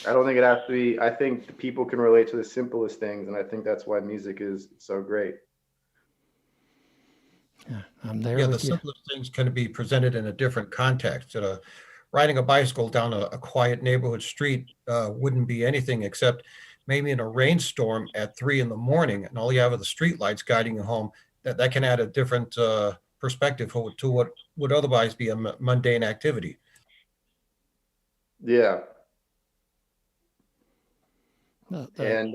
I don't think it has to be. I think people can relate to the simplest things, and I think that's why music is so great. Yeah, I'm there Yeah, the with you. simplest things can be presented in a different context. Riding a bicycle down a quiet neighborhood street wouldn't be anything except maybe in a rainstorm at 3 in the morning, and all you have are the street lights guiding you home. That can add a different perspective to what would otherwise be a mundane activity. Yeah, The and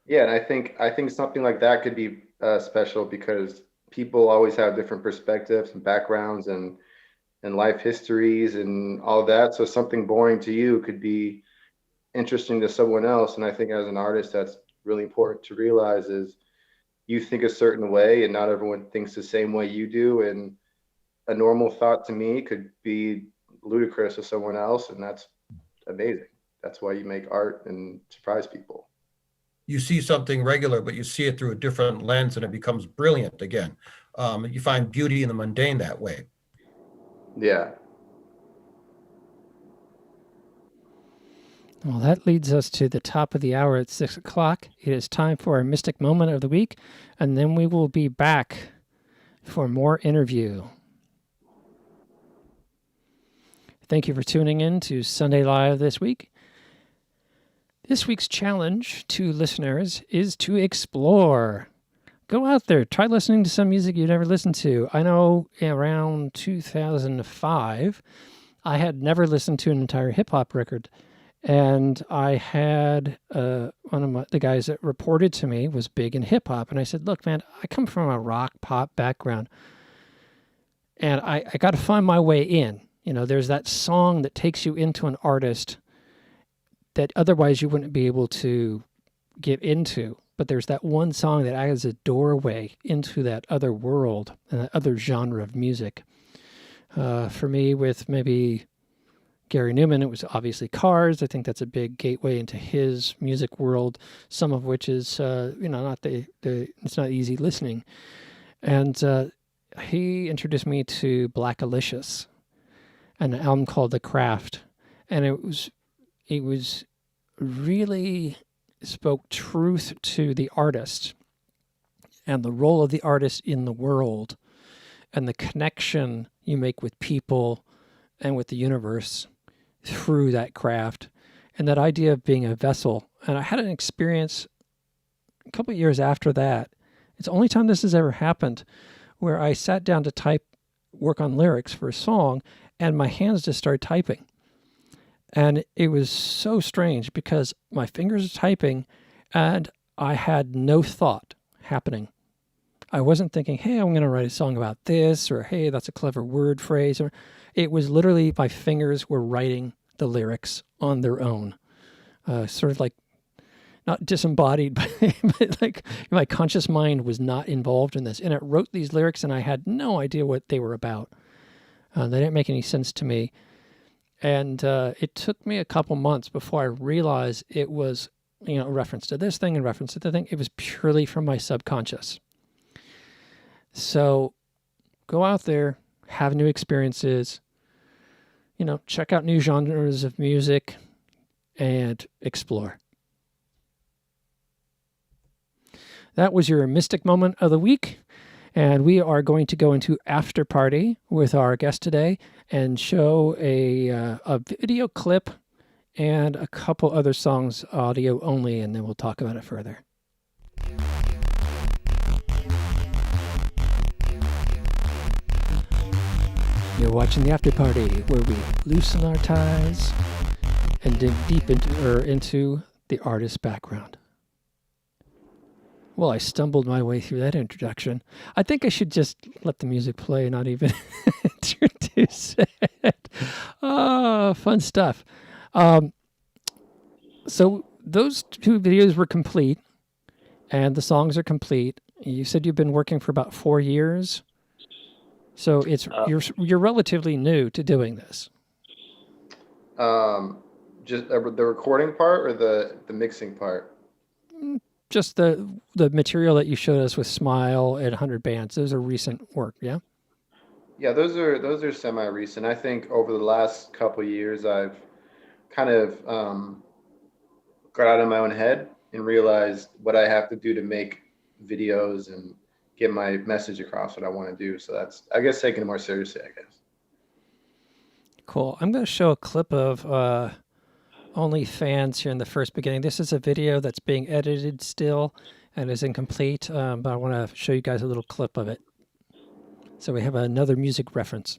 yeah, and I think something like that could be special because people always have different perspectives and backgrounds and life histories and all that. So something boring to you could be interesting to someone else. And I think as an artist, that's really important to realize is you think a certain way and not everyone thinks the same way you do. And a normal thought to me could be ludicrous to someone else, and that's amazing. That's why you make art and surprise people. You see something regular, but you see it through a different lens, and it becomes brilliant again. You find beauty in the mundane that way. Yeah. Well, that leads us to the top of the hour at 6 o'clock. It is time for our Mystic Moment of the Week, and then we will be back for more interview. Thank you for tuning in to Sunday Live this week. This week's challenge to listeners is to explore. Go out there, try listening to some music you've never listened to. I know around 2005, I had never listened to an entire hip-hop record. And I had one of the guys that reported to me was big in hip hop. And I said, look, man, I come from a rock pop background. And I got to find my way in. You know, there's that song that takes you into an artist that otherwise you wouldn't be able to get into. But there's that one song that acts as a doorway into that other world and that other genre of music. For me, with maybe Gary Newman, it was obviously Cars. I think that's a big gateway into his music world, some of which is, not it's not easy listening. And he introduced me to Black Alicious, an album called The Craft. And it was really spoke truth to the artist and the role of the artist in the world and the connection you make with people and with the universe through that craft and that idea of being a vessel. And I had an experience a couple of years after that. It's the only time this has ever happened where I sat down to work on lyrics for a song and my hands just started typing. And it was so strange because my fingers are typing and I had no thought happening. I wasn't thinking, hey, I'm going to write a song about this, or hey, that's a clever word phrase. Or it was literally my fingers were writing the lyrics on their own, sort of like not disembodied, but like my conscious mind was not involved in this. And it wrote these lyrics and I had no idea what they were about. They didn't make any sense to me. And it took me a couple months before I realized it was, a reference to this thing and reference to the thing. It was purely from my subconscious. So go out there, have new experiences, check out new genres of music and explore. That was your Mystic Moment of the Week. And we are going to go into After Party with our guest today and show a video clip and a couple other songs audio only, and then we'll talk about it further. You're watching the After Party, where we loosen our ties and dig deep into the artist's background. Well, I stumbled my way through that introduction. I think I should just let the music play, not even introduce it. Oh, fun stuff. So those two videos were complete, and the songs are complete. You said you've been working for about 4 years. So you're relatively new to doing this. Just the recording part or the mixing part? Just the material that you showed us with Smile at 100 Bands. Those are recent work, yeah? Yeah, those are semi-recent. I think over the last couple years, I've kind of got out of my own head and realized what I have to do to make videos and get my message across what I want to do. So that's, I guess, taking it more seriously, I guess. Cool. I'm going to show a clip of OnlyFans here in the first beginning. This is a video that's being edited still and is incomplete, but I want to show you guys a little clip of it. So we have another music reference.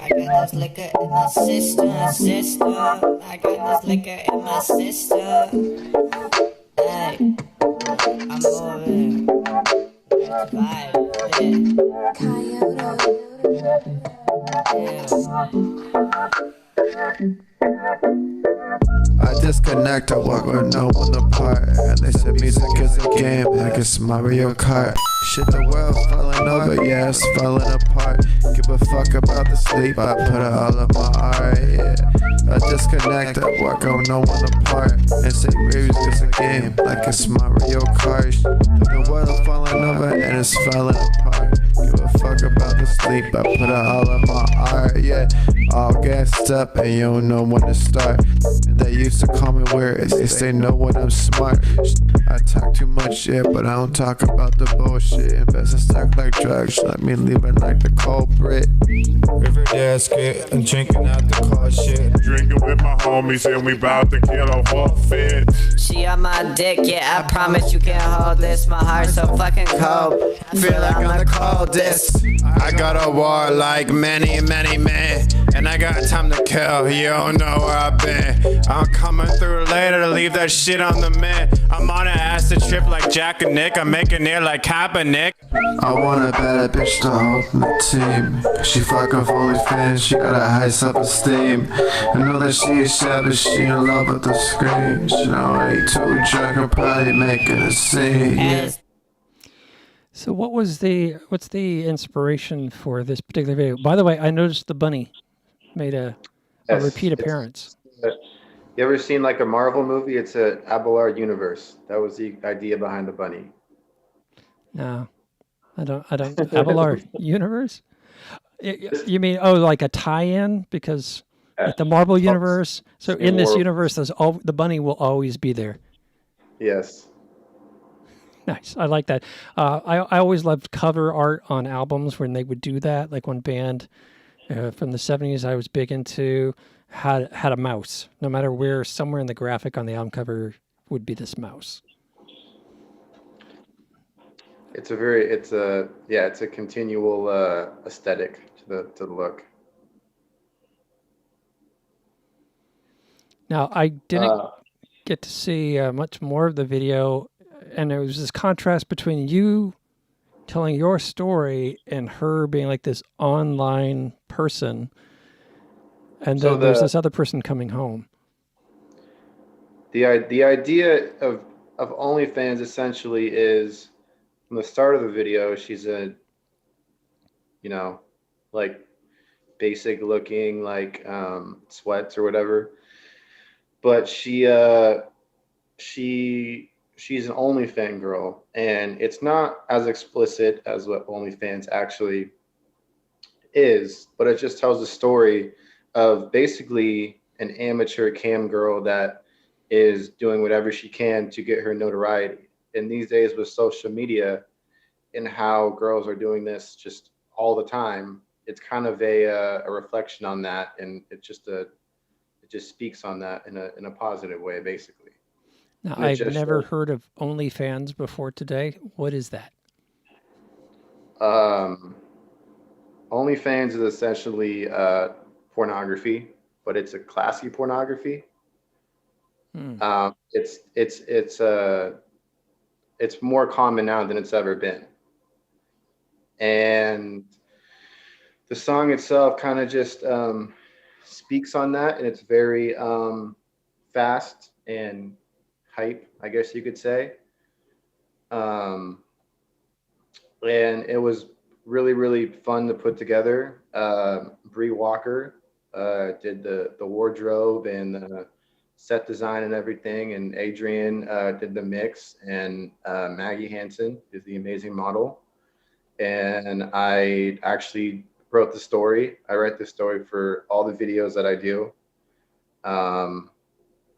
I got this liquor in my sister. I got this liquor in my sister. Hey, I'm moving. Let's vibe, I disconnect, I walk with no one apart. And they said music is a game, like it's Mario Kart. Shit, the world falling over, yeah, it's falling apart. Give a fuck about the sleep, I put it all in my art, yeah. I disconnect, I walk with no one apart. And say music is a game, like it's Mario Kart. The world falling over, and it's falling apart. Give a fuck about the sleep, I put it all in my art, yeah. All gassed up, and you don't know when to start. They used to call me weird, they know when I'm smart. I talk too much shit, but I don't talk about the bullshit. Invest in stock like drugs, let me leave it like the culprit. Riverdale skit, I'm drinking out the car shit. Drinking with my homies and we bout to kill a whole fit. She on my dick, yeah, I promise you can't hold this. My heart's so fucking cold. Feel like I'm the coldest. I got a war like many men, and I got time to kill, you don't know where I've been. I'm coming through later to leave that shit on the man. I'm on an acid trip like Jack and Nick, I'm making it like Kaepernick. I want a bad bitch to hold my team. She fucking fully fans, she got a high self-esteem. I know that she is shy, but she in love with the screen. She know I ain't too drunk, I'm probably making a scene, yeah. So what's the inspiration for this particular video? By the way, I noticed the bunny made a repeat appearance. You ever seen like a Marvel movie? It's a Abelar universe. That was the idea behind the bunny. No, I don't. Abelar universe? You mean, like a tie-in? Because like the Marvel universe, so in this universe, the bunny will always be there. Yes. Nice. I like that. I always loved cover art on albums when they would do that. Like one band from the 70s I was big into had a mouse. No matter where, somewhere in the graphic on the album cover would be this mouse. It's a continual aesthetic to the look. Now, I didn't get to see much more of the video, and there was this contrast between you telling your story and her being like this online person, and then there's this other person coming home. The idea of OnlyFans essentially is, from the start of the video, she's a, like basic looking, like sweats or whatever, but she's an OnlyFans girl, and it's not as explicit as what OnlyFans actually is, but it just tells the story of basically an amateur cam girl that is doing whatever she can to get her notoriety. in these days with social media and how girls are doing this just all the time, it's kind of a reflection on that, and it just speaks on that in a positive way, basically. Now, And it I've just never heard of OnlyFans before today. What is that? um, OnlyFans is essentially pornography, but it's a classy pornography. Hmm. It's more common now than it's ever been, and the song itself kind of just speaks on that, and it's very fast and hype, I guess you could say. Um, and it was really, really fun to put together. Bree Walker did the wardrobe and the set design and everything, and Adrian did the mix, and Maggie Hansen is the amazing model. And I actually wrote the story. I write the story for all the videos that I do. Um,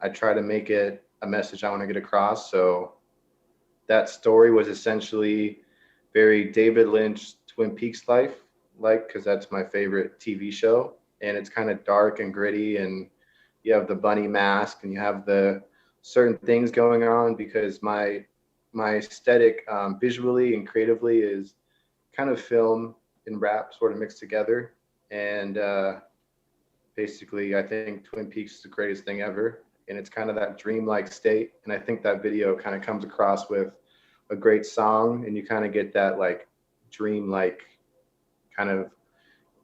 I try to make it a message I want to get across. So that story was essentially very David Lynch Twin Peaks like, because that's my favorite TV show. And it's kind of dark and gritty, and you have the bunny mask, and you have the certain things going on, because my aesthetic visually and creatively is kind of film and rap sort of mixed together. And basically, I think Twin Peaks is the greatest thing ever. And it's kind of that dreamlike state. And I think that video kind of comes across with a great song, and you kind of get that like dreamlike kind of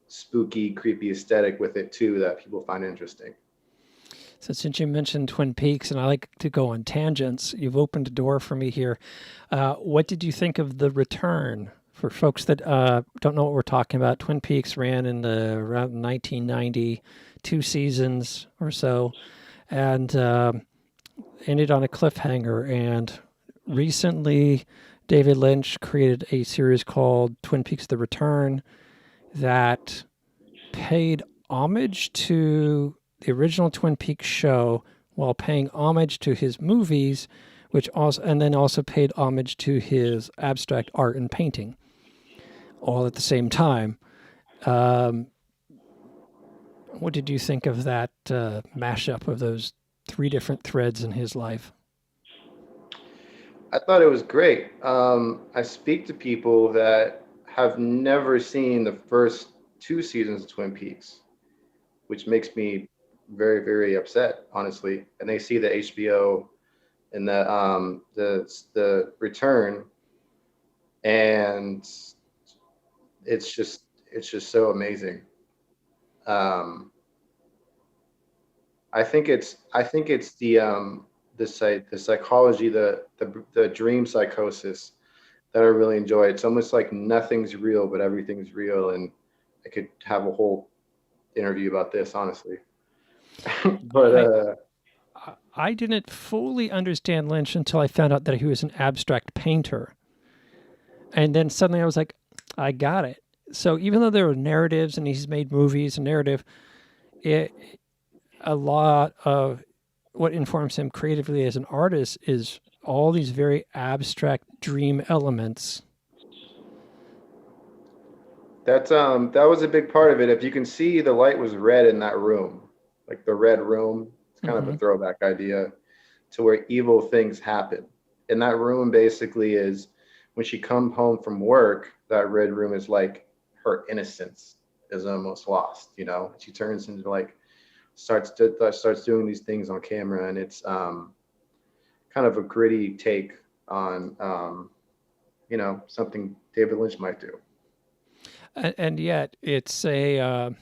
spooky, creepy aesthetic with it too that people find interesting. So since you mentioned Twin Peaks, and I like to go on tangents, you've opened a door for me here. What did you think of The Return? For folks that don't know what we're talking about, Twin Peaks ran in around 1990, 2 seasons or so, and ended on a cliffhanger. And recently, David Lynch created a series called Twin Peaks: The Return that paid homage to the original Twin Peaks show while paying homage to his movies, and then also paid homage to his abstract art and painting, all at the same time. What did you think of that mashup of those 3 different threads in his life? I thought it was great. I speak to people that have never seen the first 2 seasons of Twin Peaks, which makes me very, very upset, honestly. And they see the HBO and the Return, and it's just so amazing. I think it's the psychology, the dream psychosis that I really enjoy. It's almost like nothing's real, but everything's real. And I could have a whole interview about this, honestly. But I didn't fully understand Lynch until I found out that he was an abstract painter. And then suddenly I was like, I got it. So even though there were narratives and he's made movies and narrative, a lot of what informs him creatively as an artist is all these very abstract dream elements. that was a big part of it. If you can see, the light was red in that room, like the red room. It's kind of a throwback idea to where evil things happen. And that room basically is when she comes home from work, that red room is like her innocence is almost lost, you know. She turns into like starts doing these things on camera, and it's kind of a gritty take on something David Lynch might do. And yet it's I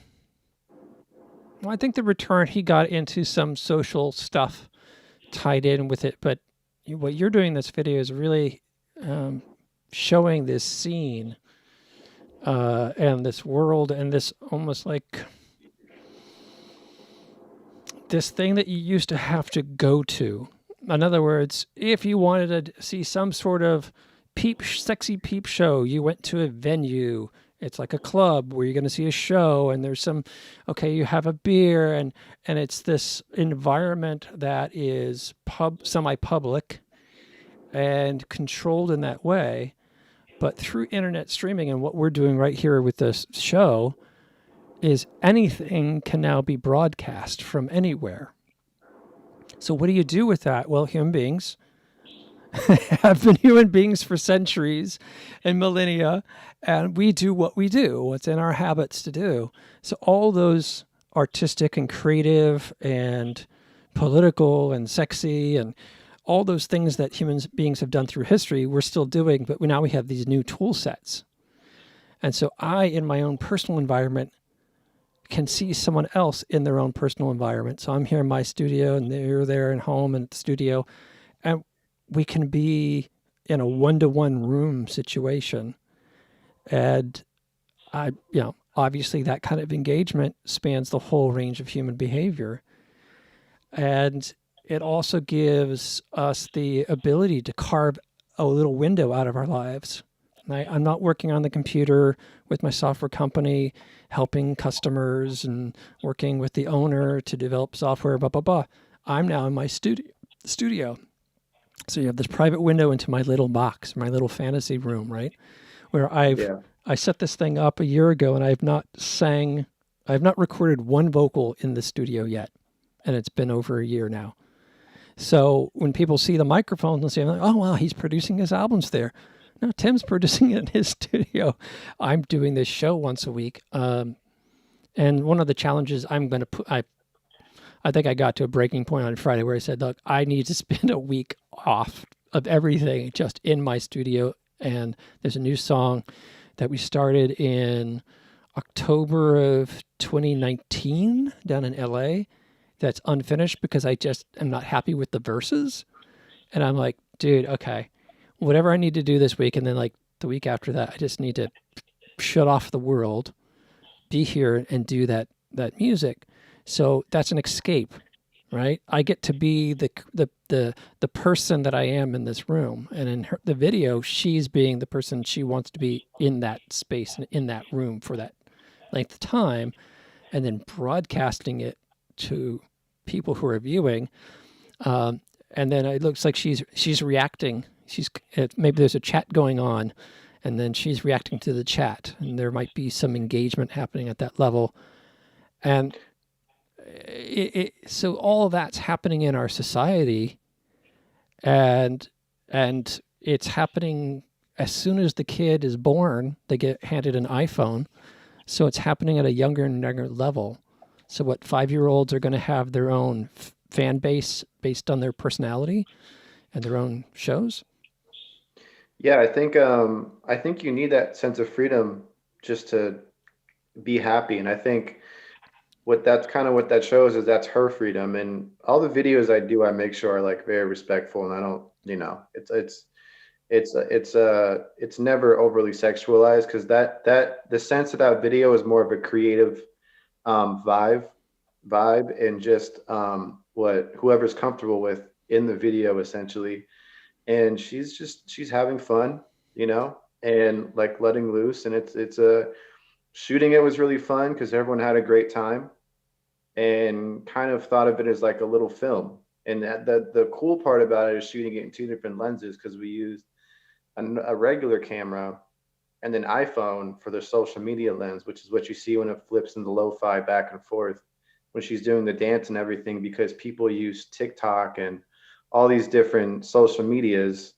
think The Return, he got into some social stuff tied in with it, but what you're doing in this video is really showing this scene and this world, and this almost like this thing that you used to have to go to. In other words, if you wanted to see some sort of sexy peep show, you went to a venue. It's like a club where you're going to see a show, and there's you have a beer, and it's this environment that is semi-public, and controlled in that way. But through internet streaming and what we're doing right here with this show is anything can now be broadcast from anywhere. So what do you do with that? Well, human beings have been human beings for centuries and millennia, and we do what we do, what's in our habits to do. So all those artistic and creative and political and sexy and all those things that human beings have done through history, we're still doing, but now we have these new tool sets. And so I, in my own personal environment, can see someone else in their own personal environment. So I'm here in my studio and they're there at home and at the studio, and we can be in a one-to-one room situation. And obviously that kind of engagement spans the whole range of human behavior. And it also gives us the ability to carve a little window out of our lives. I'm not working on the computer with my software company, helping customers and working with the owner to develop software, blah, blah, blah. I'm now in my studio. So you have this private window into my little box, my little fantasy room, right? Where I set this thing up a year ago and I've not recorded one vocal in the studio yet. And it's been over a year now. So when people see the microphones and say, oh, wow, he's producing his albums there. No, Tim's producing it in his studio. I'm doing this show once a week. And one of the challenges I'm going to put, I think I got to a breaking point on Friday where I said, look, I need to spend a week off of everything just in my studio. And there's a new song that we started in October of 2019 down in LA that's unfinished because I just am not happy with the verses. And I'm like, dude, okay, whatever I need to do this week. And then like the week after that, I just need to shut off the world, be here and do that music. So that's an escape, right? I get to be the person that I am in this room. And in the video, she's being the person she wants to be in that space and in that room for that length of time, and then broadcasting it to people who are viewing. And then it looks like she's reacting. Maybe there's a chat going on, and then she's reacting to the chat, and there might be some engagement happening at that level. And so all of that's happening in our society, and it's happening as soon as the kid is born, they get handed an iPhone. So it's happening at a younger and younger level. So what, 5-year-olds are going to have their own fan base based on their personality and their own shows? Yeah, I think you need that sense of freedom just to be happy. And I think what that shows is that's her freedom. And all the videos I do, I make sure are like very respectful, and I don't, it's never overly sexualized, because that the sense of that video is more of a creative vibe, and just what whoever's comfortable with in the video essentially. And she's having fun, and like letting loose. And it's shooting it was really fun because everyone had a great time and kind of thought of it as like a little film. And the cool part about it is shooting it in 2 different lenses, because we used a regular camera and then iPhone for the social media lens, which is what you see when it flips in the lo-fi back and forth when she's doing the dance and everything, because people use TikTok and all these different social medias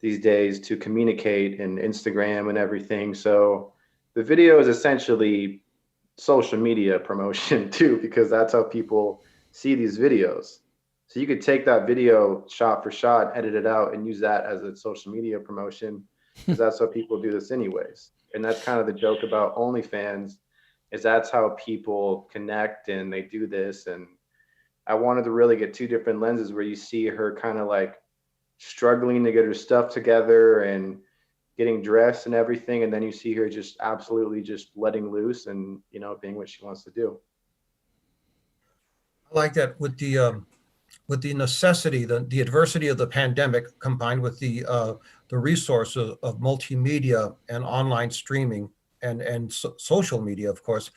these days to communicate, and Instagram and everything. So the video is essentially social media promotion too, because that's how people see these videos. So you could take that video shot for shot, edit it out, and use that as a social media promotion, because that's how people do this anyways. And that's kind of the joke about OnlyFans, is that's how people connect and they do this. And I wanted to really get 2 different lenses where you see her kind of like struggling to get her stuff together and getting dressed and everything. And then you see her just absolutely just letting loose and, being what she wants to do. I like that with the necessity, the adversity of the pandemic, combined with the resources of multimedia and online streaming and social media, of course.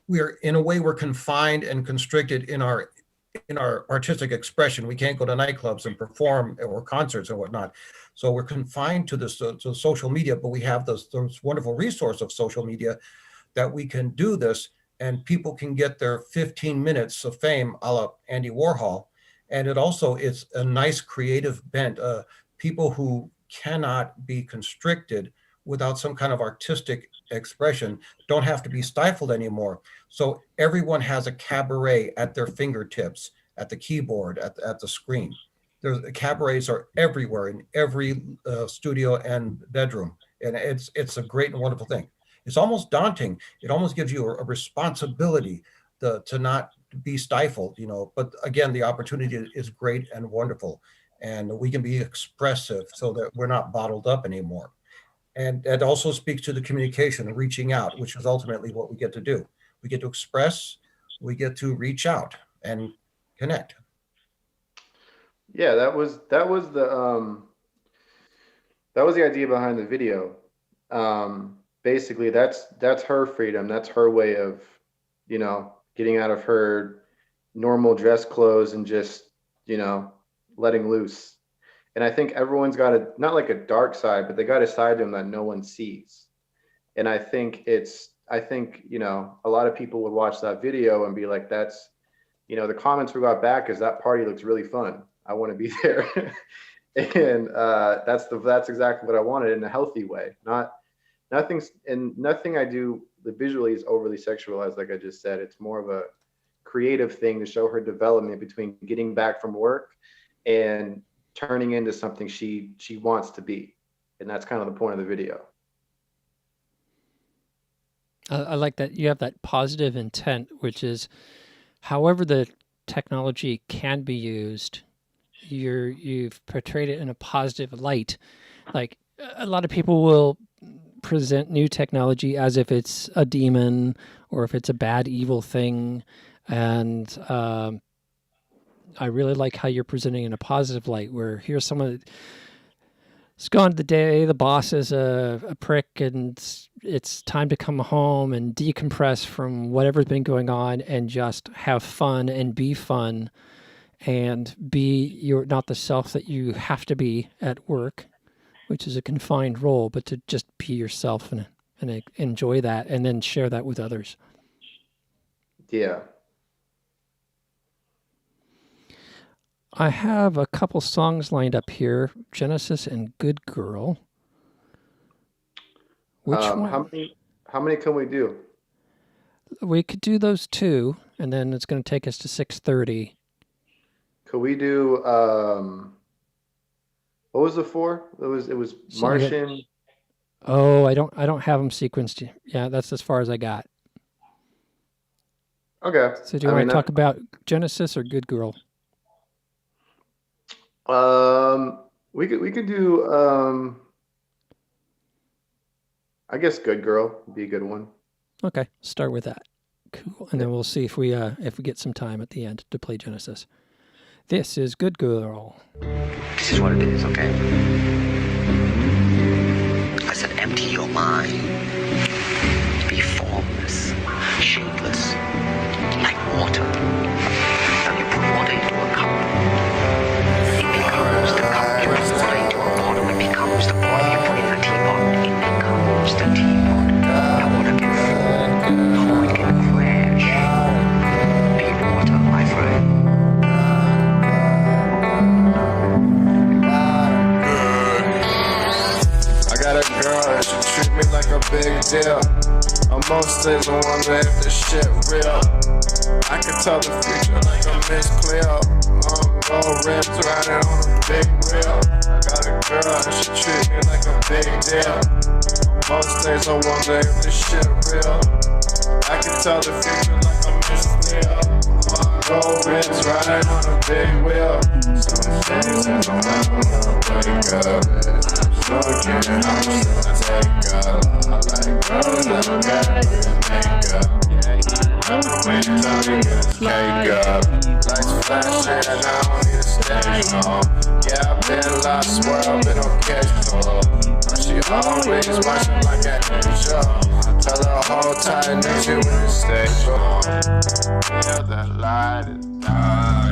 We're confined and constricted in our in our artistic expression. We can't go to nightclubs and perform or concerts and whatnot. So we're confined to this to social media, but we have this wonderful resource of social media that we can do this, and people can get their 15 minutes of fame a la Andy Warhol. And it's a nice creative bent. People who cannot be constricted without some kind of artistic expression don't have to be stifled anymore. So everyone has a cabaret at their fingertips, at the keyboard, at the screen. Cabarets are everywhere in every studio and bedroom, and it's a great and wonderful thing. It's almost daunting. It almost gives you a responsibility to not be stifled, But again, the opportunity is great and wonderful, and we can be expressive so that we're not bottled up anymore. And that also speaks to the communication and reaching out, which is ultimately what we get to do. We get to express, we get to reach out and connect. Yeah, that was the idea behind the video. Basically, that's her freedom. That's her way of, getting out of her normal dress clothes and just, letting loose. And I think everyone's got not like a dark side, but they got a side to them that no one sees. And I think a lot of people would watch that video and be like, that's, the comments we got back is that party looks really fun. I want to be there. And that's exactly what I wanted in a healthy way. Nothing I do visually is overly sexualized, like I just said. It's more of a creative thing to show her development between getting back from work and turning into something she wants to be. And that's kind of the point of the video. I like that you have that positive intent, which is however the technology can be used, you've portrayed it in a positive light. Like a lot of people will present new technology as if it's a demon or if it's a bad, evil thing. And I really like how you're presenting in a positive light, where here's someone it's gone the day, the boss is a prick, and it's time to come home and decompress from whatever's been going on and just have fun and be fun and be you're not the self that you have to be at work, which is a confined role, but to just be yourself and enjoy that and then share that with others. Yeah. I have a couple songs lined up here, Genesis and Good Girl. Which one? How many can we do? We could do those two, and then it's going to take us to 6:30. Could we do what was the 4? It was Martian. I don't have them sequenced. Yeah, that's as far as I got. Okay. So do you want to talk about Genesis or Good Girl? We could do I guess Good Girl would be a good one. Okay, start with that. Cool. And then we'll see if we get some time at the end to play Genesis. This is Good Girl. This is what it is, okay? I said empty your mind. Be formless, shapeless, like water. Now you put water into a cup. It becomes the cup. You put water into a bottle. It becomes the bottle. You put it in a teapot. It becomes the teapot. Now water can fall. No, it can crash. Be water, my friend. Got a girl and she treat me like a big deal. On most days I wonder if this shit real. I can tell the future like a Miss Cleo. Long gold rims riding on a big wheel. I got a girl and she treat me like a big deal. Most days I wonder if this shit real. I can tell the future like a Miss Cleo. Long gold rims riding on a big wheel. Some days I don't wake up. Looking at how to take up. I like girls that don't got makeup. When you tell me it's cake up. Lights flashing and I don't need a stage no. Yeah, I've been lost, swear I've been occasional. But she always watching like an angel. Tell her hold tight, nigga, when you stay strong. Yeah, that light is dark.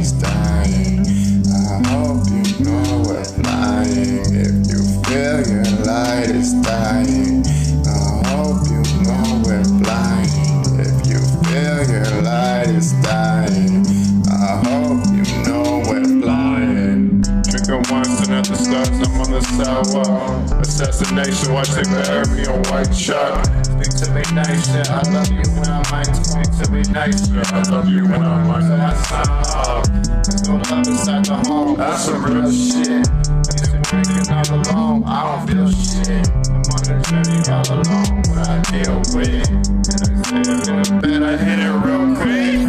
is dying. I hope you know we're flying. If you feel your light is dying, I hope you know we're flying. If you feel your light is dying, I hope you know we're flying. Nigga once and at the stars, I'm on the sidewalk. Assassination, watch they bury me on white chalk. Speak to me nice, yeah, I love you when I might. Speak to me nice, yeah, I love you when I might. So I sign off. There's no love inside the home. That's some real shit. If you're drinking all alone, I don't feel shit. I'm on the journey all alone, what I deal with. And I say it in the bed, I hit it real quick.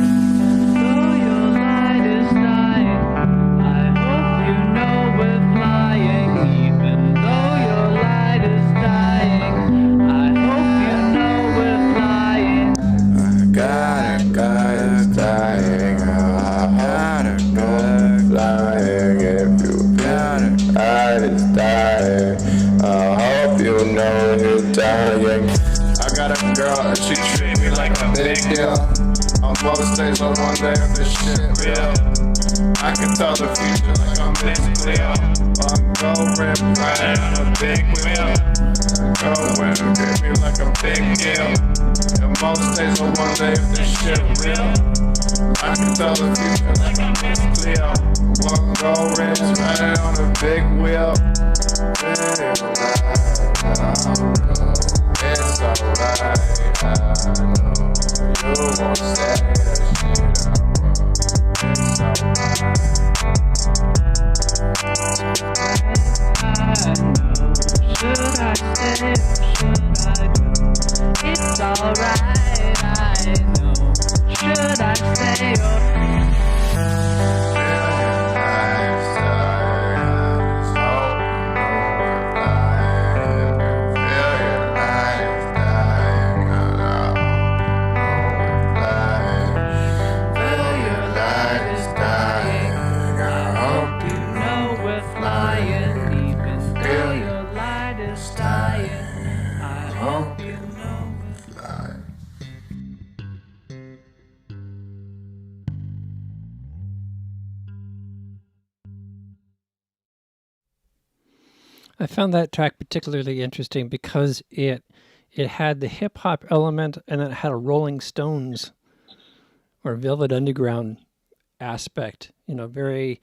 I got a girl and she treat me like a big deal. On both states, I wonder if this shit real. I can tell the future like I'm basically I'm going riding on a big wheel. Going to treat me like a big deal. And most days I wonder if this shit real. I can tell the future like I'm basically one go rich riding on a big wheel. It's alright, I know you won't say the shit I wrote. It's alright. Should I stay or should I go? It's alright, I know. Should I stay or I found that track particularly interesting because it had the hip hop element and it had a Rolling Stones or Velvet Underground aspect. You know, very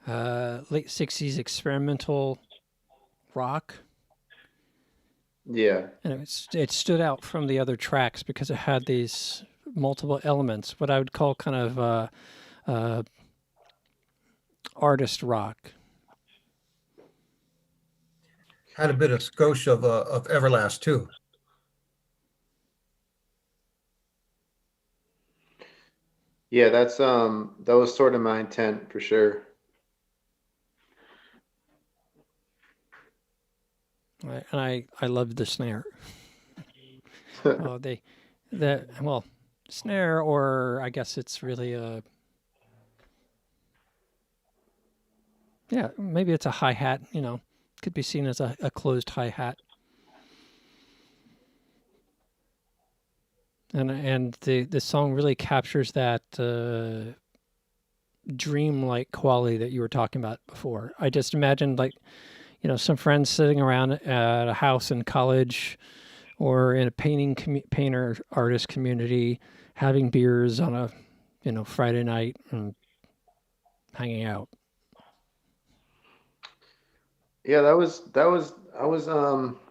late '60s experimental rock, Yeah. and it stood out from the other tracks because it had these multiple elements, what I would call kind of artist rock. Had a bit of skosh of Everlast too. Yeah, that's that was sort of my intent for sure. And I loved the snare. Oh, well, snare, or I guess it's really yeah, maybe it's a hi-hat, you know, could be seen as a closed hi-hat. And the song really captures that dreamlike quality that you were talking about before. I just imagined, like, you know, some friends sitting around at a house in college or in a painter artist community having beers on a, you know, Friday night and hanging out. Yeah, that was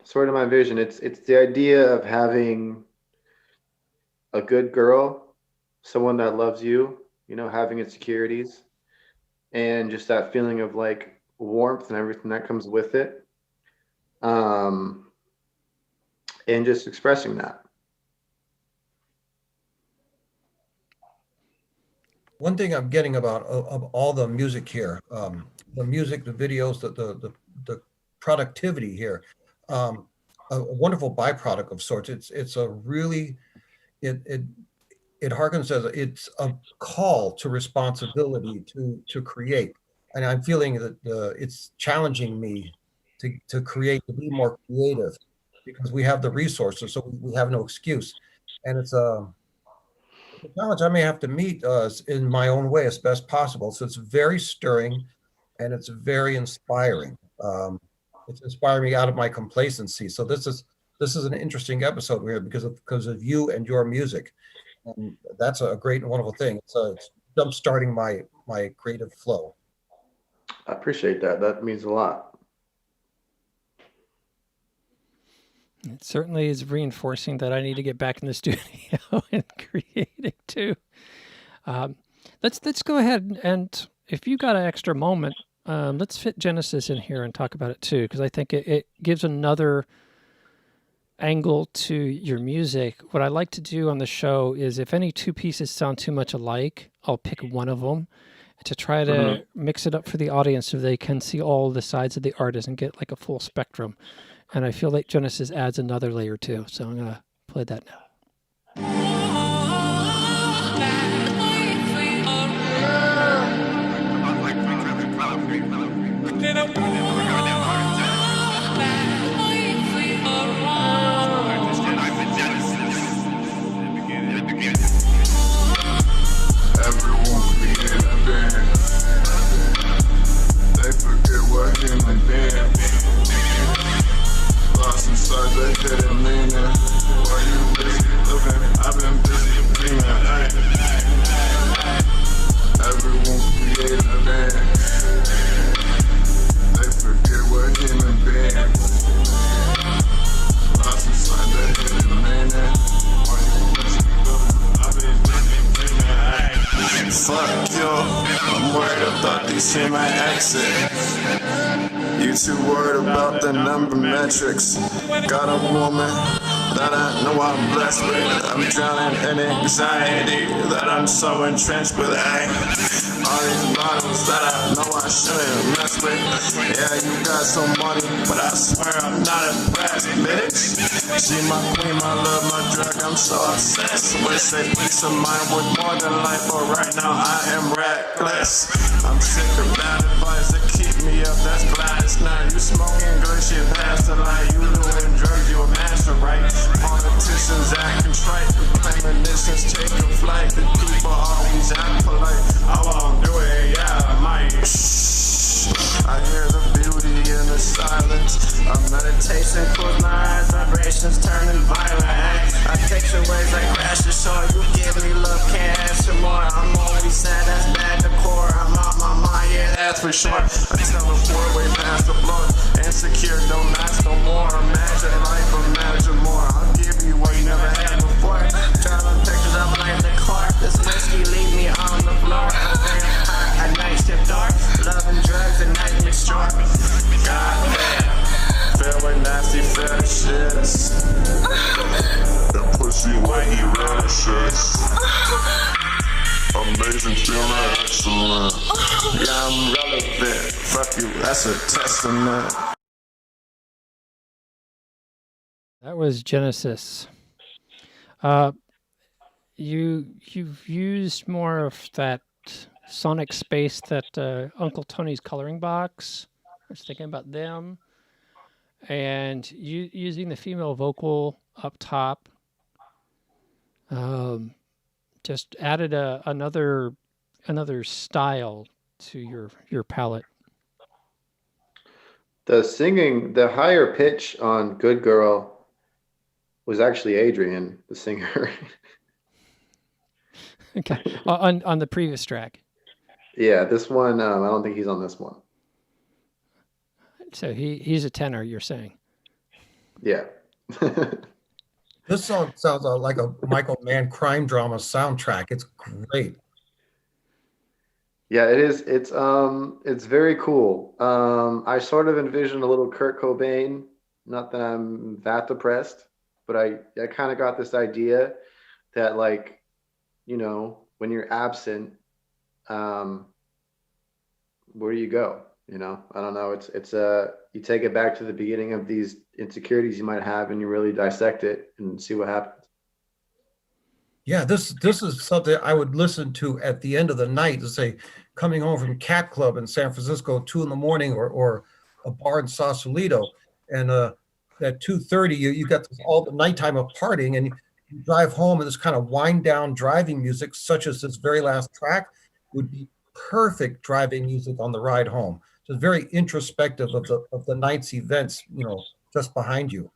sort of my vision. It's the idea of having a good girl, someone that loves you, you know, having insecurities, and just that feeling of like warmth and everything that comes with it. Um, and just expressing that. One thing I'm getting about of all the music here, the music, the videos, the productivity here, a wonderful byproduct of sorts. It's a really it harkens as it's a call to responsibility to create, and I'm feeling that it's challenging me to create, to be more creative, because we have the resources, so we have no excuse, and it's the challenge I may have to meet in my own way as best possible. So it's very stirring and it's very inspiring. It's inspiring me out of my complacency. So this is an interesting episode here because of you and your music. And that's a great and wonderful thing. It's jump starting my creative flow. I appreciate that. That means a lot. It certainly is reinforcing that I need to get back in the studio and creating too. Let's go ahead and if you got an extra moment, let's fit Genesis in here and talk about it too, because I think it gives another angle to your music. What I like to do on the show is if any two pieces sound too much alike, I'll pick one of them to try to mix it up for the audience so they can see all the sides of the artist and get like a full spectrum. And I feel like Genesis adds another layer too. So I'm going to play that now. Everyone created a band. They forget what human being. Lost inside the hidden meaning. While you busy living, I've been busy dreaming. Ay. Everyone created a band. They forget what human being. Lost inside the hidden meaning. While you busy living, I've been busy dreaming. Ay. Fuck you, I'm worried about these here my exit. You too worried about the number metrics. Got a woman that I know I'm blessed with. I'm drowning in anxiety that I'm so entrenched with. Ay. All these bottles that I know I shouldn't mess with. Yeah, you got some money, but I swear I'm not impressed, bitch. She my queen, my love, my drug, I'm so obsessed with a peace of mind with more than life, but right now I am reckless. I'm sick of bad advice that keep me up, that's Gladys. Now you smoking good shit past the light. You doing drugs, you a master, right? Politicians act contrite, premonitions take a flight. The people always act polite. I won't do it, yeah, I might. I hear the beauty in the silence of meditation. Close my eyes, vibrations turning violent. I picture waves like crashes, so you give me love, can't answer more. I'm always sad, that's bad decor. I'm out my mind, yeah, that's for sure. I teleport way past the floor. Insecure, don't last no more. Imagine life, imagine more. I'll give you what you never had before. Drawing pictures of life in the car. This whiskey leave me on the floor. I'm very hot, at night shift dark. Love and drugs, at night mixed short. Goddamn, filled with nasty fetishes. That pussy white, he relishes. Amazing, feeling excellent. Yeah, I'm relevant. Fuck you, that's a testament. That was Genesis. You've used more of that sonic space that Uncle Tony's coloring box. I was thinking about them, and you using the female vocal up top. Just added another style to your palette. The singing, the higher pitch on Good Girl was actually Adrian, the singer. Okay, on the previous track. Yeah, this one, I don't think he's on this one. So he's a tenor, you're saying? Yeah. This song sounds like a Michael Mann crime drama soundtrack. It's great. Yeah, it is. It's very cool. I sort of envisioned a little Kurt Cobain. Not that I'm that depressed, but I kind of got this idea that, like, you know, when you're absent, where do you go? You know, I don't know. It's you take it back to the beginning of these insecurities you might have, and you really dissect it and see what happens. Yeah, this is something I would listen to at the end of the night, to say, coming home from Cat Club in San Francisco, 2 a.m, or a bar in Sausalito, and at 2:30 you got all the nighttime of partying, and you drive home, and this kind of wind down driving music, such as this very last track, would be perfect driving music on the ride home. So it's very introspective of the night's events, just behind you.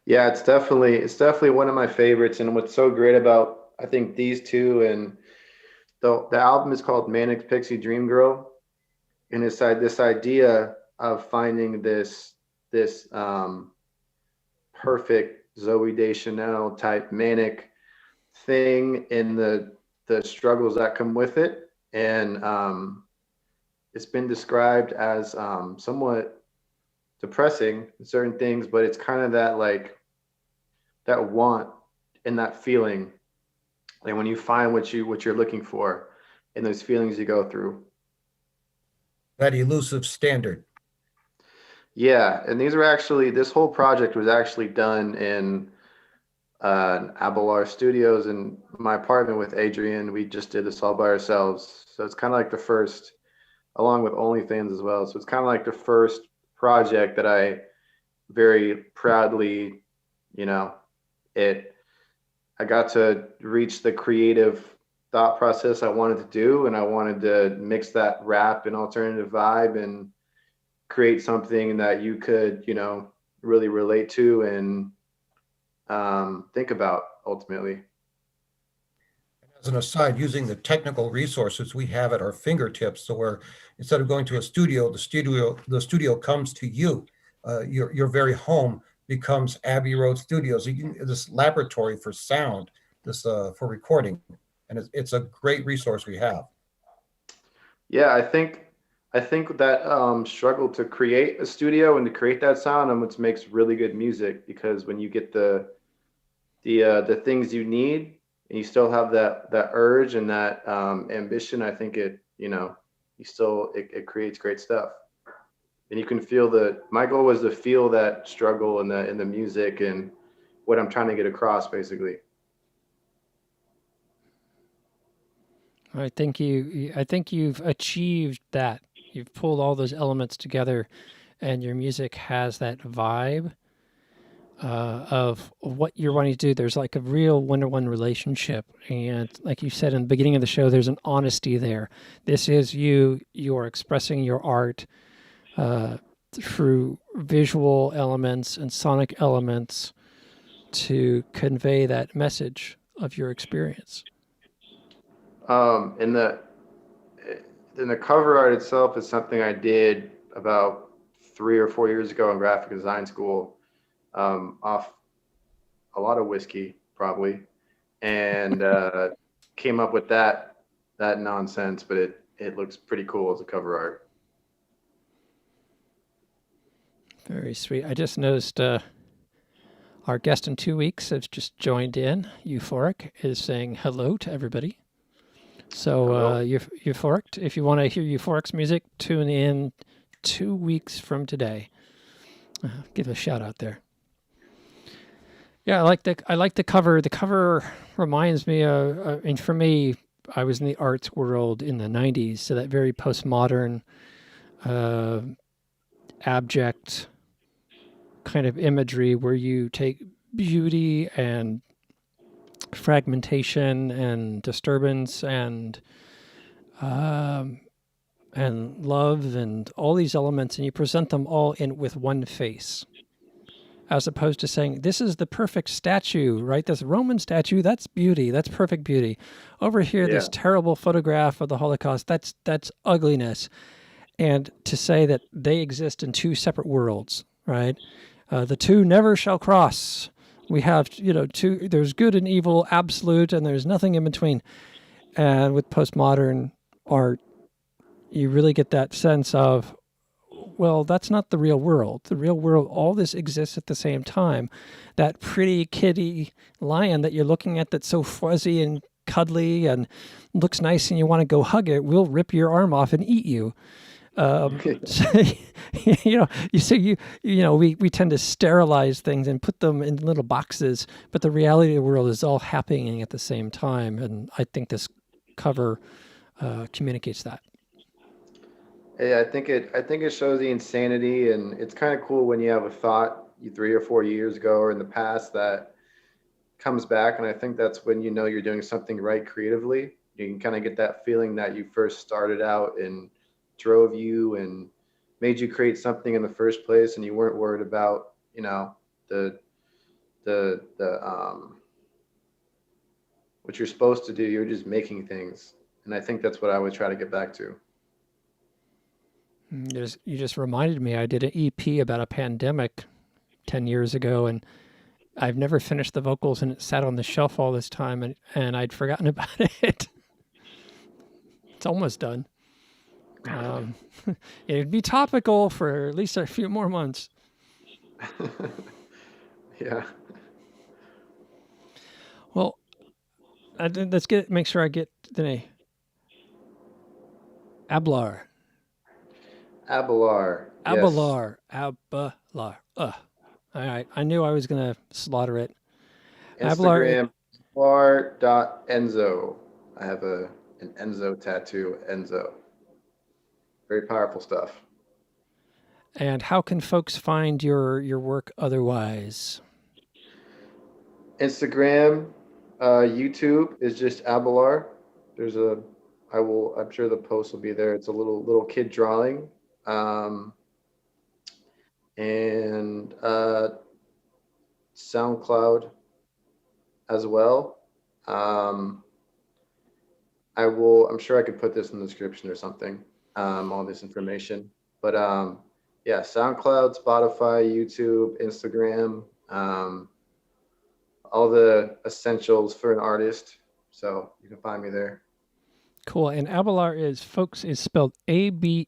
Yeah, it's definitely one of my favorites. And what's so great about I think these two and the album is called Manic Pixie Dream Girl, and it's like this idea of finding this perfect Zoe Deschanel type manic thing and the struggles that come with it. And it's been described as somewhat depressing in certain things, but it's kind of that like that want and that feeling, like when you find what you're looking for and those feelings you go through. That elusive standard. Yeah, and this whole project was actually done in Abelar Studios in my apartment with Adrian. We just did this all by ourselves. So it's kind of like the first, along with OnlyFans as well. So it's kind of like the first project that I very proudly, you know, it I got to reach the creative thought process I wanted to do, and I wanted to mix that rap and alternative vibe and create something that you could, really relate to and think about ultimately. As an aside, using the technical resources we have at our fingertips, so where instead of going to a studio, the studio comes to you. Your very home becomes Abbey Road Studios. This laboratory for sound, this for recording, and it's a great resource we have. Yeah, I think that struggle to create a studio and to create that sound and what makes really good music, because when you get the things you need and you still have that urge and that ambition, I think it creates great stuff. And you can feel my goal was to feel that struggle in the music and what I'm trying to get across basically. I think you've achieved that. You've pulled all those elements together, and your music has that vibe of what you're wanting to do. There's like a real one-to-one relationship, and like you said in the beginning of the show, there's an honesty there. This is you. You're expressing your art through visual elements and sonic elements to convey that message of your experience. In the cover art itself is something I did about 3 or 4 years ago in graphic design school, off a lot of whiskey probably, and came up with that nonsense, but it looks pretty cool as a cover art. Very sweet. I just noticed our guest in 2 weeks has just joined in. Euphoric is saying hello to everybody. So, Hello. Euphoric, if you want to hear Euphoric's music, tune in 2 weeks from today. Give a shout out there. Yeah, I like the cover. The cover reminds me of, and for me, I was in the arts world in the '90s, so that very postmodern, uh, abject kind of imagery where you take beauty and fragmentation and disturbance um, and love and all these elements, and you present them all in with one face, as opposed to saying this is the perfect statue, right? This Roman statue, that's beauty, that's perfect beauty. Over here, Yeah. this terrible photograph of the Holocaust, that's ugliness. And to say that they exist in two separate worlds, right? The two never shall cross. We have, two. There's good and evil, absolute, and there's nothing in between. And with postmodern art, you really get that sense of, well, that's not the real world. The real world, all this exists at the same time. That pretty kitty lion that you're looking at that's so fuzzy and cuddly and looks nice and you want to go hug it, will rip your arm off and eat you. So, we tend to sterilize things and put them in little boxes, but the reality of the world is all happening at the same time. And I think this cover communicates that. Yeah, I think it shows the insanity, and it's kind of cool when you have a thought 3 or 4 years ago or in the past that comes back, and I think that's when you know you're doing something right creatively. You can kind of get that feeling that you first started out and drove you and made you create something in the first place, and you weren't worried about, the what you're supposed to do. You're just making things, and I think that's what I would try to get back to. You just reminded me. I did an EP about a pandemic 10 years ago, and I've never finished the vocals, and it sat on the shelf all this time, and I'd forgotten about it. It's almost done. It'd be topical for at least a few more months. Yeah. Well, make sure I get the name. Abelar. Abelar. Yes. Abelar. Abelar. All right. I knew I was going to slaughter it. Instagram, bar.enzo. I have an Enzo tattoo, Enzo. Very powerful stuff. And how can folks find your work otherwise? Instagram, YouTube is just Abelar. I'm sure the post will be there. It's a little kid drawing. And SoundCloud as well. I'm sure I could put this in the description or something, all this information. But yeah, SoundCloud, Spotify, YouTube, Instagram, all the essentials for an artist. So you can find me there. Cool. And Abelar is spelled Abelar.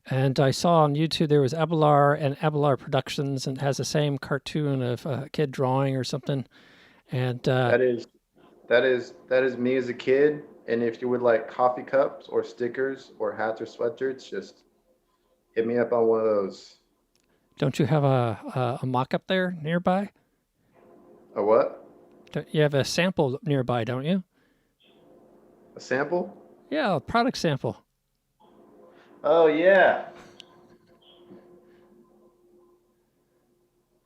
And I saw on YouTube there was Abelar and Abelar Productions, and it has the same cartoon of a kid drawing or something. And that is me as a kid. And if you would like coffee cups or stickers or hats or sweatshirts, just hit me up on one of those. Don't you have a mock-up there nearby? A what? You have a sample nearby, don't you? A sample? Yeah, a product sample. Oh, yeah.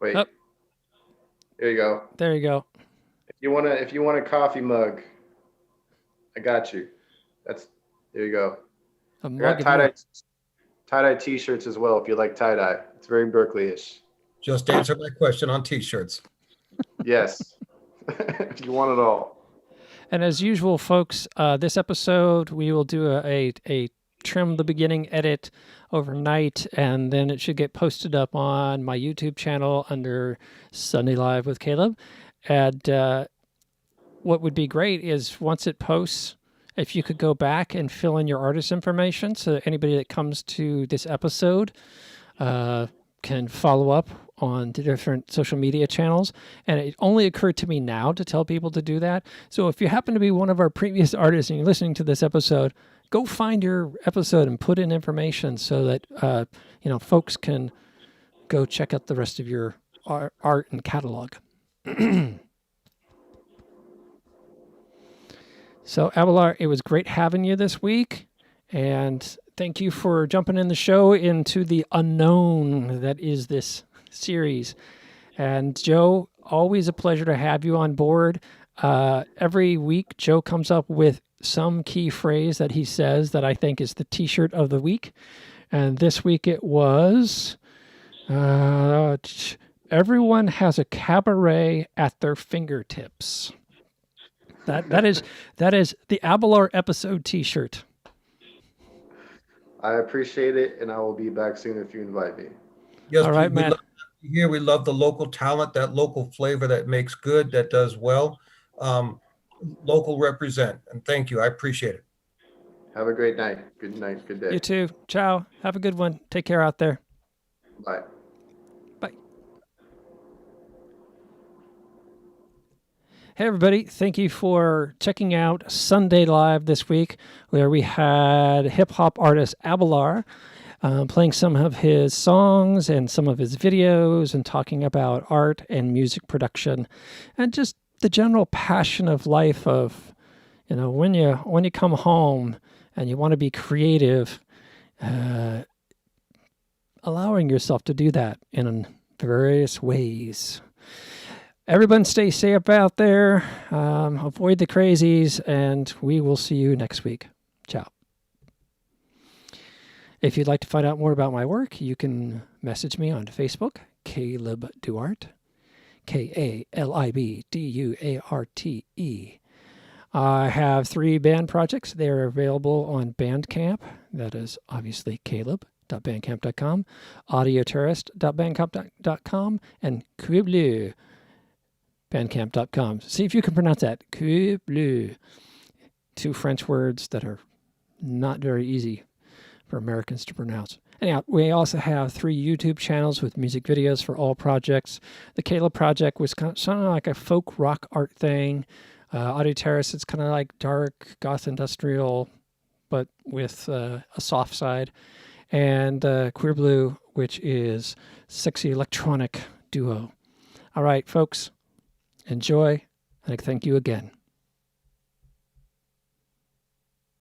Wait. Oh. There you go. There you go. If you want a coffee mug, I got you. There you go. A I mug got tie-dye t-shirts as well if you like tie-dye. It's very Berkeley-ish. Just answer my question on t-shirts. Yes. If you want it all. And as usual, folks, this episode we will do a trim the beginning edit overnight, and then it should get posted up on my YouTube channel under Sunday Live with Caleb. And what would be great is once it posts, if you could go back and fill in your artist information so that anybody that comes to this episode can follow up on the different social media channels. And it only occurred to me now to tell people to do that. So if you happen to be one of our previous artists and you're listening to this episode, go find your episode and put in information so that folks can go check out the rest of your art and catalog. So, Abelar, it was great having you this week, and thank you for jumping in the show into the unknown that is this series. And Joe, always a pleasure to have you on board. Every week, Joe comes up with some key phrase that he says that I think is the T-shirt of the week. And this week it was, everyone has a cabaret at their fingertips. That is the Abelar episode T-shirt. I appreciate it, and I will be back soon if you invite me. Yes, all right, man. We love the local talent, that local flavor that makes good, that does well. Local represent, and thank you. I appreciate it. Have a great night. Good night. Good day. You too. Ciao. Have a good one. Take care out there. Bye. Bye. Hey, everybody. Thank you for checking out Sunday Live this week, where we had hip-hop artist Abelar playing some of his songs and some of his videos and talking about art and music production and just the general passion of life of, when you come home and you want to be creative, allowing yourself to do that in various ways. Everyone stay safe out there. Avoid the crazies, and we will see you next week. Ciao. If you'd like to find out more about my work, you can message me on Facebook, Caleb Duarte, KALIBDUARTE. I have 3 band projects. They're available on Bandcamp. That is obviously caleb.bandcamp.com, audioterrorist.bandcamp.com, and Cubleu, bandcamp.com. See if you can pronounce that. Cubleu. 2 French words that are not very easy for Americans to pronounce. Anyhow, we also have 3 YouTube channels with music videos for all projects. The Caleb project was kind of like a folk rock art thing. Audio Terrace, it's kind of like dark goth industrial, but with a soft side. And Queer Blue, which is sexy electronic duo. All right, folks, enjoy, and thank you again.